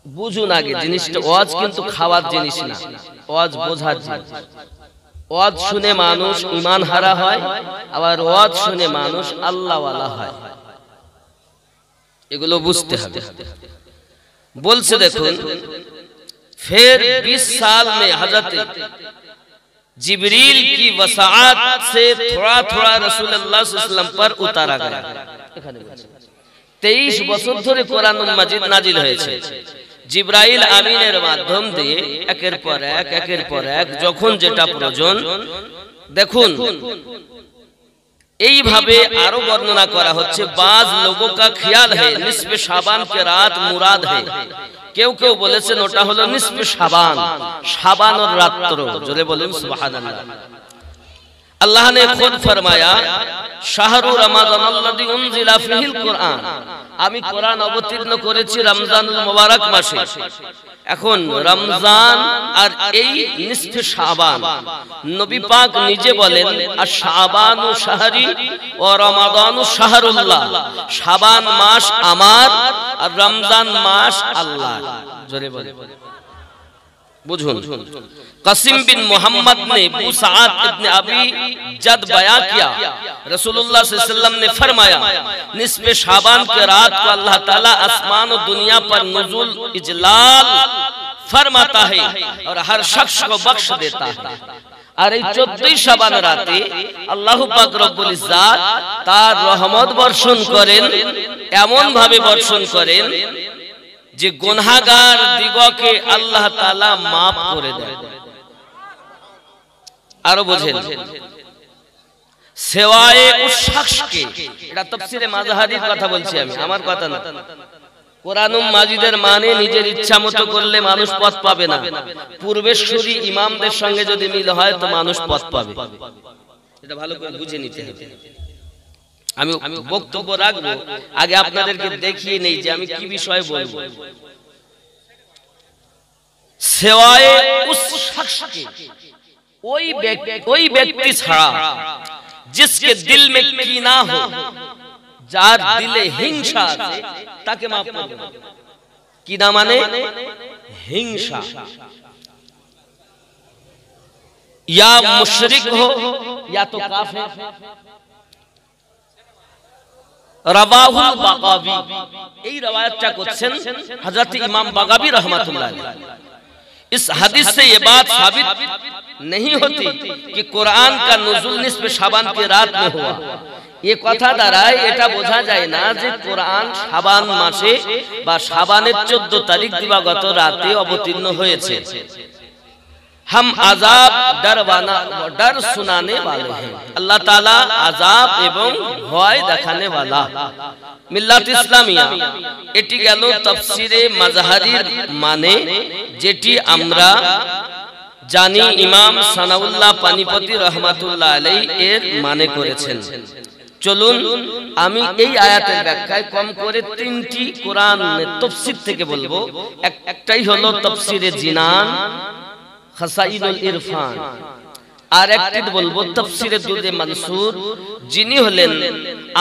বুঝুন আগে জিনিসটা, ওয়াজ কিন্তু খাওয়ার জিনিস না, ওয়াজ বোঝার জিনিস। ওয়াজ শুনে মানুষ ঈমান হারা হয়, আবার ওয়াজ শুনে মানুষ আল্লাহওয়ালা হয়। এগুলো বুঝতে হবে। বলছে দেখুন, फिर 20 साल में हजरत जिब्रील की वसाअत से थोड़ा थोड़ा रसूलुल्लाह सल्लल्लाहु अलैहि वसल्लम पर उतारा गया। 23 বছর ধরে কোরআনুল মাজিদ নাজিল হয়েছে জিবরাইল আমিনের মাধ্যম দিয়ে, একের পর এক একের পর এক যখন যেটা প্রয়োজন। দেখুন, এইভাবে আরো বর্ণনা করা হচ্ছে। বাজ লোগों का ख्याल है निस्फ़े शाबान के रात मुराद है। কেউ কেউ বলেছেন ওটা হলো নিসফে শাবান, শাবানের রাত্র। জোরে বলুন সুবহানাল্লাহ। अल्लाह ने खुद फरमाया শাহরু রমাদানাল্লাযী উনজিলা ফিহিল কুরআন, আমি কোরআন অবতীর্ণ করেছি রমজানুল মুবারক মাসে। এখন রমজান আর এই নিসফে শাবান, নবী পাক নিজে বলেন আশ-শাবানু শাহরি ওয়া রমাদানু শাহরুল্লাহ, শাবান মাস আমার আর রমজান মাস আল্লাহর। জোরে বলেন বুঝুন। कासिम बिन मोहम्मद ने बुसाद इब्न अबी जद बयां किया, रसूलुल्लाह सल्लल्लाहु अलैहि वसल्लम ने फरमाया निस्फ़े शाबान के रात को अल्लाह ताला आसमान और दुनिया पर नुज़ूल इजलाल फरमाता है और हर शख्स को बख्श देता है। আর এই 14ই শাবান রাতে আল্লাহ পাক রব্বুল ইজ্জাত তার রহমত বর্ষণ করেন, এমন ভাবে বর্ষণ করেন যে গুনাহগার দিগকে আল্লাহ তাআলা maaf করে দেন। আরো বোঝেন, সেওয়ায়ে উস শখসকে, এটা তাফসীরে মাযহারির কথা বলছি আমি, আমার কথা না। কোরআনুল মাজিদের মানে নিজের ইচ্ছা মতো করলে মানুষ পথ পাবে না, পূর্বেশ্বরী ইমামদের সঙ্গে যদি মিল হয় তো মানুষ পথ পাবে। এটা ভালো করে বুঝে নিতে হবে। আমি বক্তব্য রাখবো, আগে আপনাদেরকে দেখিয়ে নেই যে আমি কি বিষয়ে বলবো। সেওয়ায়ে উস শখসকে, ওই ব্যক্তি ছাড়া जिसके दिल में कीना हो, যার দিলে হিংসা আছে, তাকে maaf করে দেন। कीना মানে হিংসা, या मुशरिक हो या तो काफिर। रवाहुल बागावी, এই riwayatটা করছেন হযরত ইমাম বাগাবী রাহমাতুল্লাহ আলাইহি। इस हदीस से ये बात साबित नहीं होती कि कुरान का नुज़ुल निस्फ़ शाबान की रात में हुआ। ये कथा দ্বারাই এটা বোঝা যায় না যে কুরআন শাবান মাসে বা শাবানের 14 তারিখ দিবাগত রাতে অবতীর্ণ হয়েছে। हम আযাব ডরওয়ানা ডর सुनाने वाले हैं, আল্লাহ তাআলা আযাব এবং ভয় দেখানে वाला। মিল্লাত ইসলামিয়া, এটি গেল তাফসীরে মাযহারির মানে, যেটি আমরা জানি ইমাম সানাউল্লাহ পানিপতি রাহমাতুল্লাহ আলাইহি এর মানে করেছেন। চলুন আমি এই আয়াতের ব্যাখ্যায় কম করে 3টি কোরআনের তাফসীর থেকে বলবো। একটাই হলো তাফসীরে জিনান খাসাইনুল ইরফান, আর একটি বলবো তাফসীরে দুররে মানসুর, যিনি হলেন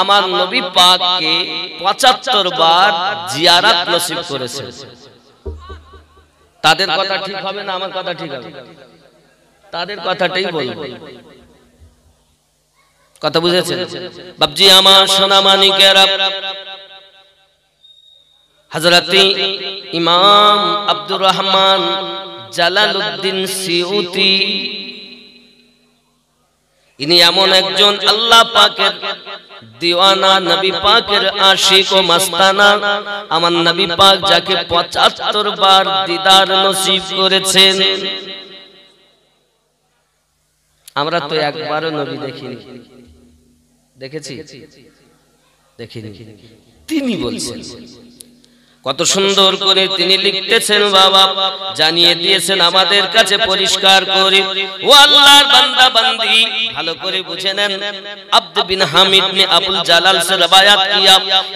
আমার নবী পাককে 75 বার জিয়ারত নসিব করেছেন। তাদের কথা ঠিক হবে না আমার কথা ঠিক হবে? তাদের কথাটাই বলবো। কথা বুঝেছেন বাবজি আমার সোনা মানিকেরা? হযরত ইমাম আব্দুর রহমান জালালউদ্দিন সিউতি, ইনি এমন একজন আল্লাহ পাকের দিওয়ানা, নবী পাকের আশিক ও মাস্তানা। আমার নবী পাক যাকে 75 বার দিদার নসিব করেছেন, আমরা তো একবারও নবী দেখিনি। দেখেছি? দেখিনি। তিনি বলছেন, কত সুন্দর করে তিনি লিখতেছেন, বাবা জানিয়ে দিয়েছেন আমাদের কাছে পরিষ্কার করে। ও আল্লাহর বান্দা বান্দি, ভালো করে বুঝে নেন। আব্দ বিন হামিদ ने अबुल जलाल से रवायत किया,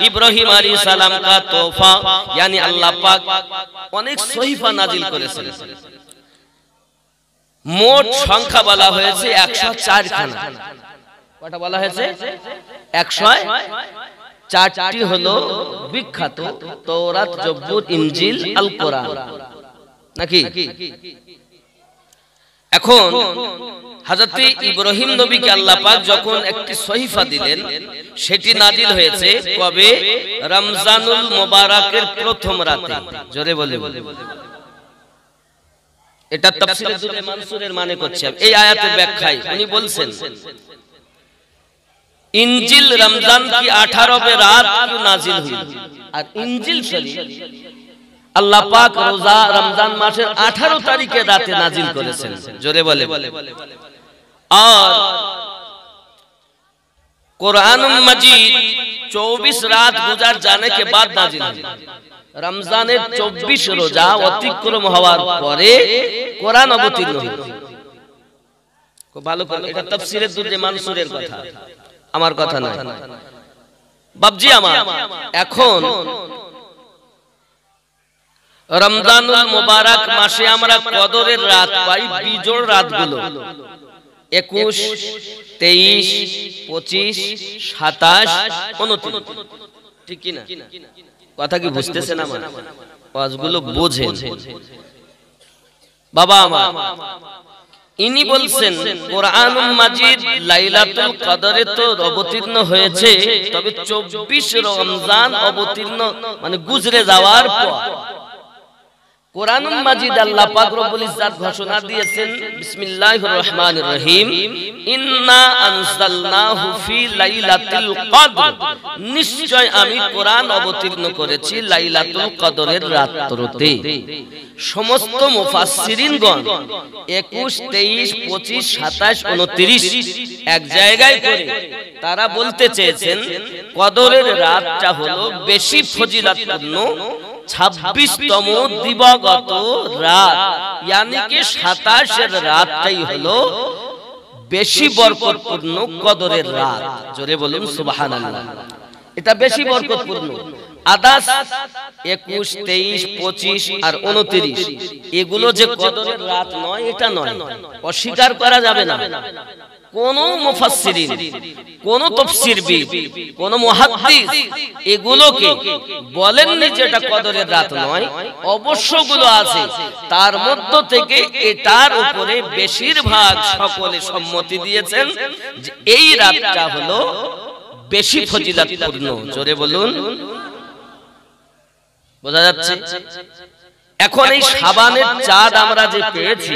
ইব্রাহিম আলাইহিস সালাম का तोहफा, यानी আল্লাহ পাক অনেক সহিফা নাজিল করেছেন। মোট সংখ্যা বলা হয়েছে 104 খানা। কয়টা বলা হয়েছে? 104টি হলো বিখ্যাত তাওরাত, জবুর, ইনজিল, আল কোরআন, নাকি? এখন হযরত ইব্রাহিম নবীকে আল্লাহ পাক যখন একটি সহিফা দিলেন, সেটি নাজিল হয়েছে কবে? রমজানুল মুবারকের প্রথম রাতে। জোরে বলে বলে, এটা তাফসীরে দুররে মানসুরের মানে করছে। এই আয়াতের ব্যাখ্যায় উনি বলছেন, इंजिल रमजान की 18वें रात को नाजिल हुई, और इंजिल शरीफ अल्लाह पाक रोजा रमजान मासेर 18 तारीखे राते नाजिल करेছেন। জোরে বলে। और कुरानुल मजीद 24 रात गुजर जाने के बाद नाजिल हुई। रमजाনের 24 রোজা অতিক্রম হওয়ার পরে কোরআন অবতীর্ণ হলো। খুব ভালো করে, এটা তাফসীরে দুররে মানসুরের কথা, আমার কথা নয় বাবজি আমার। এখন রমজানুল মুবারক মাসে আমরা কদরের রাত পাই, বিজোড় রাতগুলো 21, 23, 25, 27, 29, ঠিক কি না? কথা কি বুঝতেছেন আমার? ওয়াজগুলো বোঝেন বাবা আমার। ইনি বলছেন কোরআনুল মাজিদ লাইলাতুল কদরে তো অবতীর্ণ হয়েছে, তবে 24 রমজান অবতীর্ণ মানে গুজরে যাওয়ার পর কোরআনুল মাজিদ আল্লাহ পাক রব্বুল ইজ্জাত ঘোষণা দিয়েছেন বিসমিল্লাহির রহমানির রহিম ইন্না আনজালনাহু ফি লাইলাতুল কদর নিশ্চয় আমি কোরআন অবতীর্ণ করেছি লাইলাতুল কদরের রাত্রিতে সমস্ত মুফাসসিরিনগণ 21 23 25 27 29 এক জায়গায় করে তারা বলতে চেয়েছেন কদরের রাতটা হলো বেশি ফজিলতপূর্ণ 26তম দিবাগত রাত यानी कि 27 এর রাতটাই হলো বেশি বরকতপূর্ণ কদরের রাত জোরে বলুন সুবহানাল্লাহ এটা বেশি বরকতপূর্ণ আদাস 21 23 25 আর 29 এগুলো যে কদরের রাত নয় এটা নয় অস্বীকার করা যাবে না কোন মুফাসসিরিন কোন তাফসীরবিদ কোন মুহাদ্দিস এগুলোকে বলেননি যে এটা কদরের রাত নয় অবশ্যগুলো আছে তার মধ্য থেকে এটার উপরে বেশিরভাগ সকলে সম্মতি দিয়েছেন যে এই রাতটা হলো বেশি ফজিলতপূর্ণ জোরে বলুন বোঝা যাচ্ছে এখন এই শাবানের চাঁদ আমরা যে পেয়েছি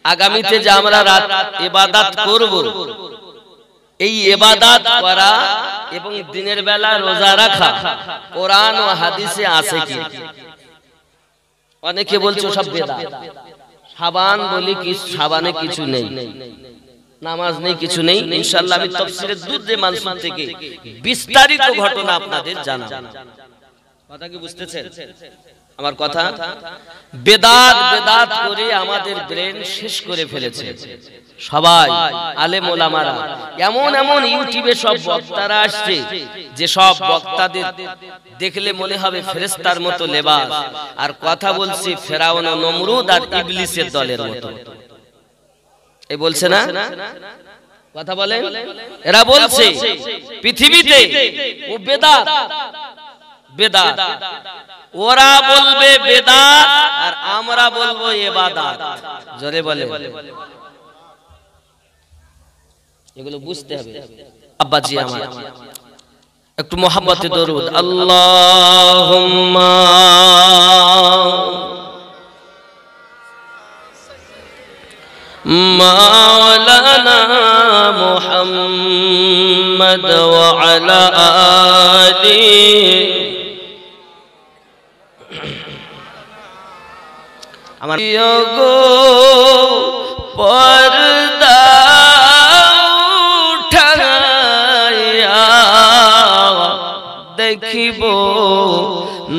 আগামীতে যে আমরা রাত ইবাদত করব এই ইবাদত করা এবং দিনের বেলা রোজা রাখা কোরআন ও হাদিসে আছে কি অনেকে বলছে সব বেদাত শাবান বলি কি শাবানে কিছু নেই নামাজ নেই কিছু নেই ইনশাআল্লাহ আমি তাফসীরের দুররে মানসুর থেকে বিস্তারিত ঘটনা আপনাদের জানাবো কথা কি বুঝতেছেন আমার কথা বেদাত বেদাত করে আমাদের ব্রেন শেষ করে ফেলেছে সবাই আলেম ওলামারা এমন এমন ইউটিউবে সব বক্তারা আসছে যে সব বক্তাদের দেখলে মনে হবে ফেরেশতার মতো লেবাস আর কথা বলছে ফেরাউন ও নমরুদ আর ইবলিসের দলের মতো এই বলছে না কথা বলেন এরা বলছে পৃথিবীতে ও বেদাত বেদাত ওরা বলবে বেদাত আর আমরা বলবো ইবাদত জোরে বলে এগুলো বুঝতে হবে আব্বাজি আমার একটু মোহাব্বতে দরুদ আল্লাহুম্মা মাওলানা মুহাম্মদ ওয়া আলা আলিহি আমার গো পর্দা উঠাইয়া দেখিব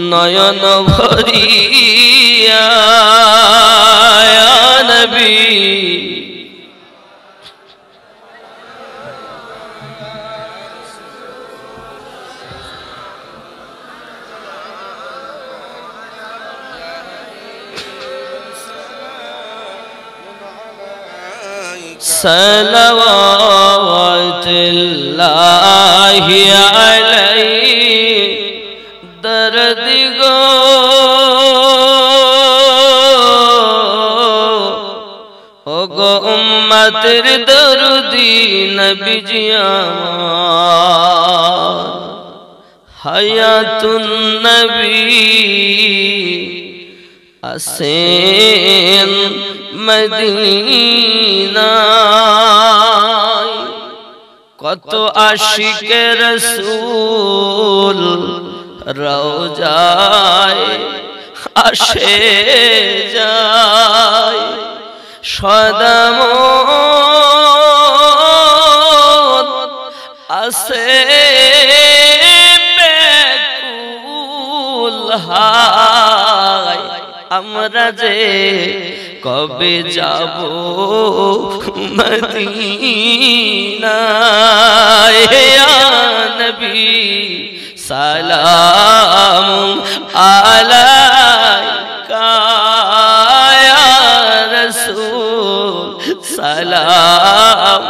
নয়ন ভরিয়া নবী सलावतुल्लाहि अलैहि दर्द गो ओ गो उम्मतेर दर्दी नबी जी আমার হায়াতুন নবী আসেন মদিনায় কত আশিকে রাসূল রওজায় আসে যায় সদাম আসে বেকুল হায় আমরা যে কবে যাব মদিনায় ইয়া নবী সালাম আলাইকা ইয়া রাসূল সালাম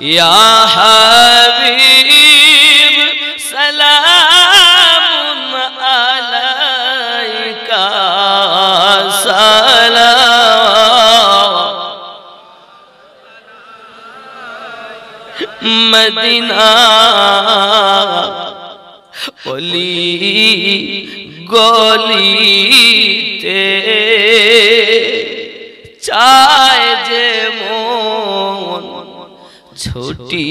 ইয়া হাবিব সালাম আলাইকা মদিনা অলি গলিতে চায় যে মন ছুটি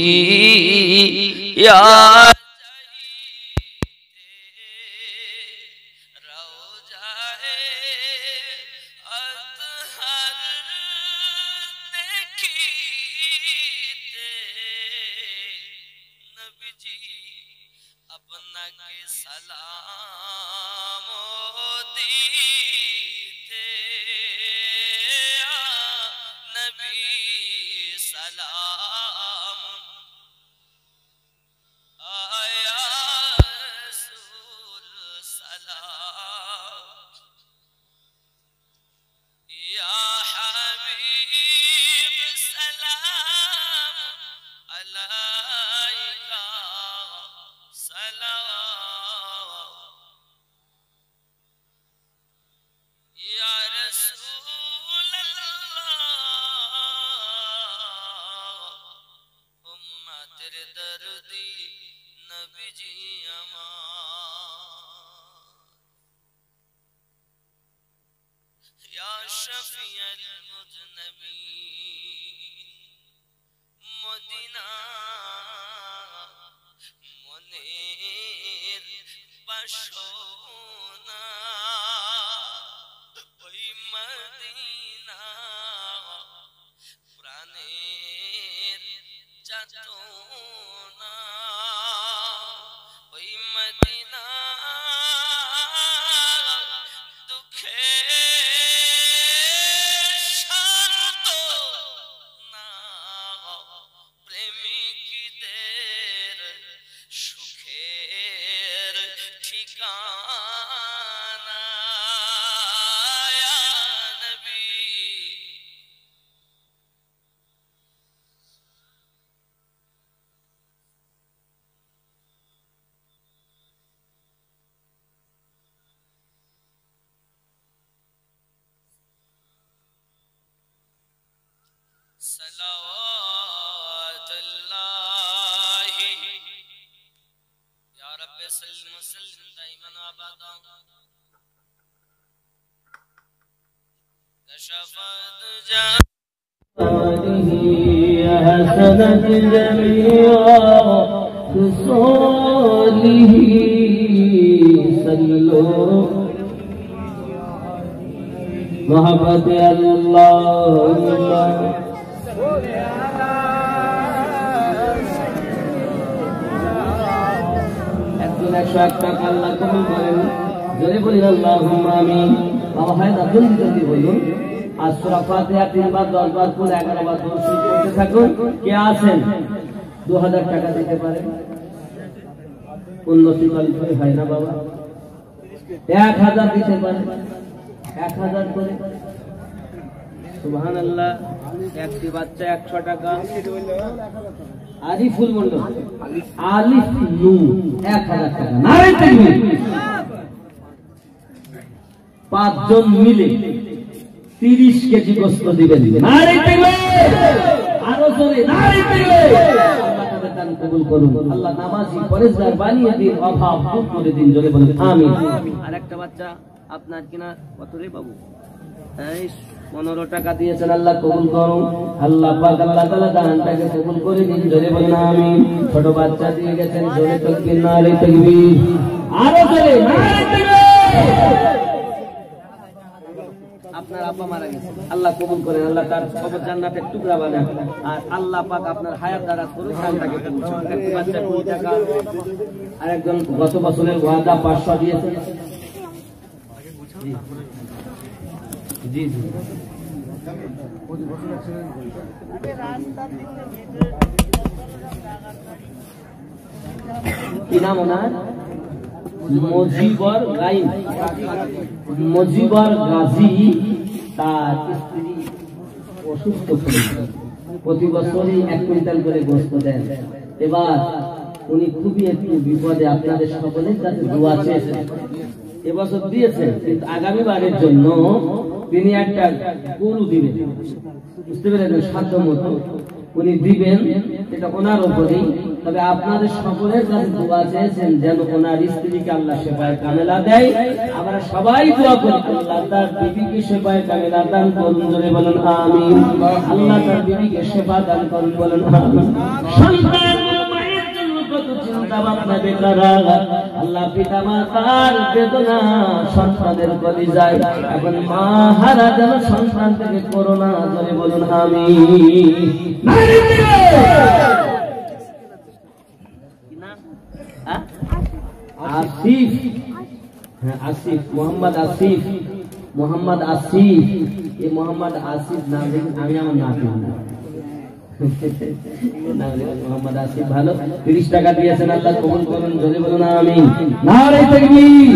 حسنت جميع خصاله صلوا محبت الله একজন 101 টাকা আল্লাহ কবুল করেন জোরে বলি আল্লাহুম্মা আমিন বাবা হয় না জলদি বলুন আর সূরা ফাতিহা 3 বার 10 বার করে 11 বার দরুদ পড়তে থাকুন কে আছেন 2000 টাকা দিতে পারেন উন্নতি কল্পে হয় না বাবা 1000 দিতে পারেন 1000 করে সুবহানাল্লাহ একটি বাচ্চা 100 টাকা আরিফুল মন্ডল আলিফ নু 1000 টাকা নারে তাকবীর 5 জন মিলে 30 কেজি গোশত দিবেন নারে তাকবীর আরো জোরে নারে তাকবীর আল্লাহ তাদের দান কবুল করুন আল্লাহ নামাজি পরেশগার বানিয়ে দিন অভাব দূর করে দিন জোরে বলেন আমিন আর একটা বাচ্চা আপনার কিনা কত রে বাবু 15 টাকা দিয়েছেন আল্লাহ কবুল করুন আল্লাহ পাক আল্লাহ তাআলা দানটাকে কবুল করে দিন জোরে বলেন আমিন ছোট বাচ্চা দিয়ে গেছেন জোরে তাকবীর নারে তাকবীর আরো জোরে নারে তাকবীর আপনার আব্বা মারা গেছে আল্লাহ কবুল করেন আল্লাহ তার কবর জান্নাতের টুকরা বানান আর আল্লাহ পাক আপনার হায়াত দারাজ করুন জানটাকে কবুল করুন একটা বাচ্চা 2 টাকা আর একজন গত বছরের ওয়াদা 500 দিয়েছে জি জি কি নাম ওনার মজিবর গাইন মজিবর গাজী তার স্ত্রী অসুস্থ প্রতি বছরই 1 কুইন্টাল করে গোশত দেন এবার উনি খুবই একটু বিপদে আপনাদের সকলের কাছে দোয়া চেয়েছেন এবছর দিয়েছেন কিন্তু আগামী বারের জন্য তিনি একটা গরু দিবেন বুঝতে পেরেছেন সাধ্য মতো উনি দিবেন এটা ওনার উপরেই তবে আপনাদের সকলের কাছে দোয়া চেয়েছেন যেন ওনার স্ত্রীকে আল্লাহ শেফায়ে কামেলা দেয়। আমরা সবাই দোয়া করি আল্লাহ তার বিবিকে শেফায়ে কামেলা দান করুন, জোরে বলুন আমিন। আল্লাহ তার বিবিকে শেফা দান করুন, বলুন আমিন। সন্তান মায়ের জন্য কত চিন্তা ভাবনা বেকারা, আল্লাহ পিতা মাতার বেদনা সন্তানের কলিজায়, এখন মা হারা যেন সন্তান থেকে করোনা, জোরে বলুন আমিন। আসিফ, হ্যাঁ আসিফ, মোহাম্মদ আসিফ, মোহাম্মদ আসিফ, এই মোহাম্মদ আসিফ নাম আমি আমার নাতি মোহাম্মদ আসিফ ভালো 30 টাকা দিয়েছেন, আল্লাহ কবুল করুন, জোরে বলুন আমিন। নারে তাকবীর,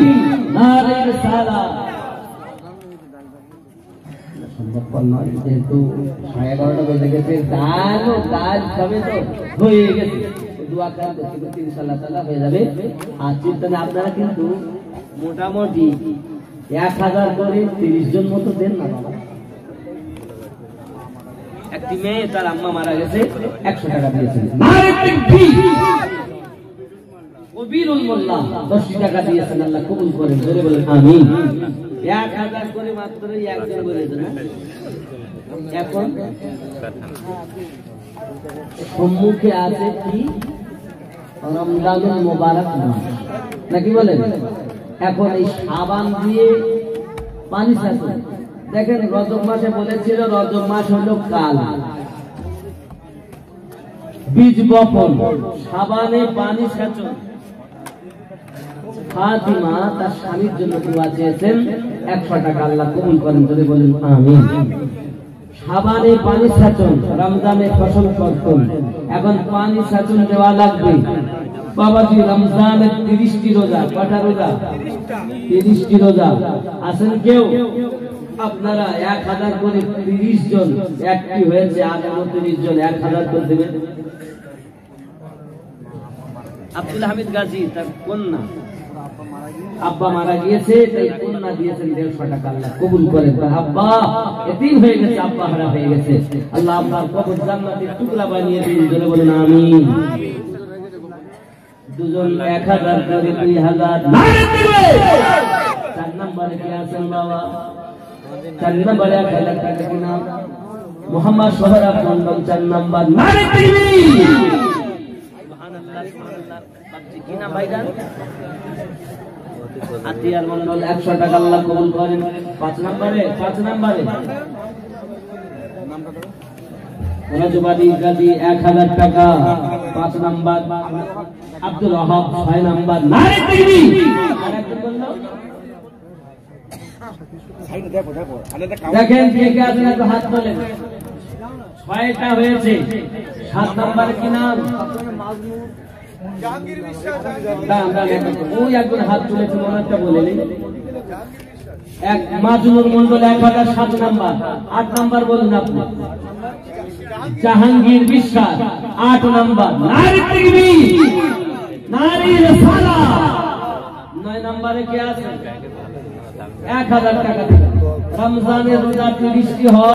নারে রিসালাত। সম্ভবপর নয় যেহেতু 11:30 বেজে গেছে, কাজ সবে তো হয়ে গেছে, দোয়া করতে করতে ইনশাআল্লাহ তাআলা হয়ে যাবে। আর চিন্তা আপনারা কিন্তু মোটামুটি 1000 করে 30 জন মতো দেন না বাবা। একটি মেয়ে তার আম্মা মারা গেছে, 100 টাকা দিয়েছেন। নারে তাকবীর। কবিরুল মোল্লা 10 টাকা দিয়েছেন, আল্লাহ কবুল করেন, জোরে বলেন আমিন। 1000 করে মাত্র একজন বলেছেন। এখন সম্মুখে আছে কি রমজানুল মুবারক মাস, নাকি বলেন? এখন এই শাবান দিয়ে পানি ছাড়ছে। দেখেন রজব মাসে বলেছিল রজব মাস হলো কাল, বীজ বপন, শাবানে পানি সেচন। ফাতিমা তার স্বামীর জন্য দোয়া চেয়েছেন, 100 টাকা আল্লাহ কবুল করেন, যদি বলেন আমিন। শাবানে পানি সেচন, রমজানে ফসল কর্তন, এখন পানি সেচন দেওয়া লাগবে। বাবাজি রমজানের 30টি রোজা, কটা রোজা? 30টি রোজা। আছেন কেউ? আপনারা 1000 করে 30 জন, একটি হয়েছে, আগামী 30 জন 1000 করে দেবেন। আব্দুল হামিদ গাজী তার কন্যা আব্বা মারা গিয়েছে, তাই কন্যা দিয়েছেন 150 টাকা, আল্লাহ কবুল করেন। তার আব্বা এতিম হয়ে গেছে, আব্বা হারা হয়ে গেছে, আল্লাহ আপনার কবর জান্নাতের টুকরা বানিয়ে দিন, জোরে বলেন আমিন। দুজন 1000 করে 2000। 4 নম্বরে কি আছেন বাবা? 4 নম্বরে 1000 টাকা কি নাম? মোহাম্মদ সোহরাব মন্ডল 4 নম্বর। নারে তাকবীর। সুবহানাল্লাহ, সুবহানাল্লাহ। বাপজি কি নাম ভাইজান? আতিয়ার মন্ডল 100 টাকা, আল্লাহ কবুল করেন। 5 নম্বরে রাজবাড়ী গাজী 1000 টাকা, 5 নম্বর। আব্দুল ওয়াহাব 6 নম্বর। নারে তাকবীর। আরেকজন বলল দেখেন কে কে আছেন, একটু হাত তোলেন। 6টা হয়েছে। 7 নম্বরে কি নাম? জাহাঙ্গীর বিশ্বাস। ওই একজন হাত তুলেছে, ওনারটা বলে নেই। এক মাজনুর মন্ডল 1007 নম্বর। 8 নম্বর বলুন আপনি। জাহাঙ্গীর বিশ্বাস 8 নম্বর। নারে তাকবীর, নারে রিসালাত। 9 নম্বরে কে আছে? 1000 টাকা। রমজানের রোজা 30টি হয়।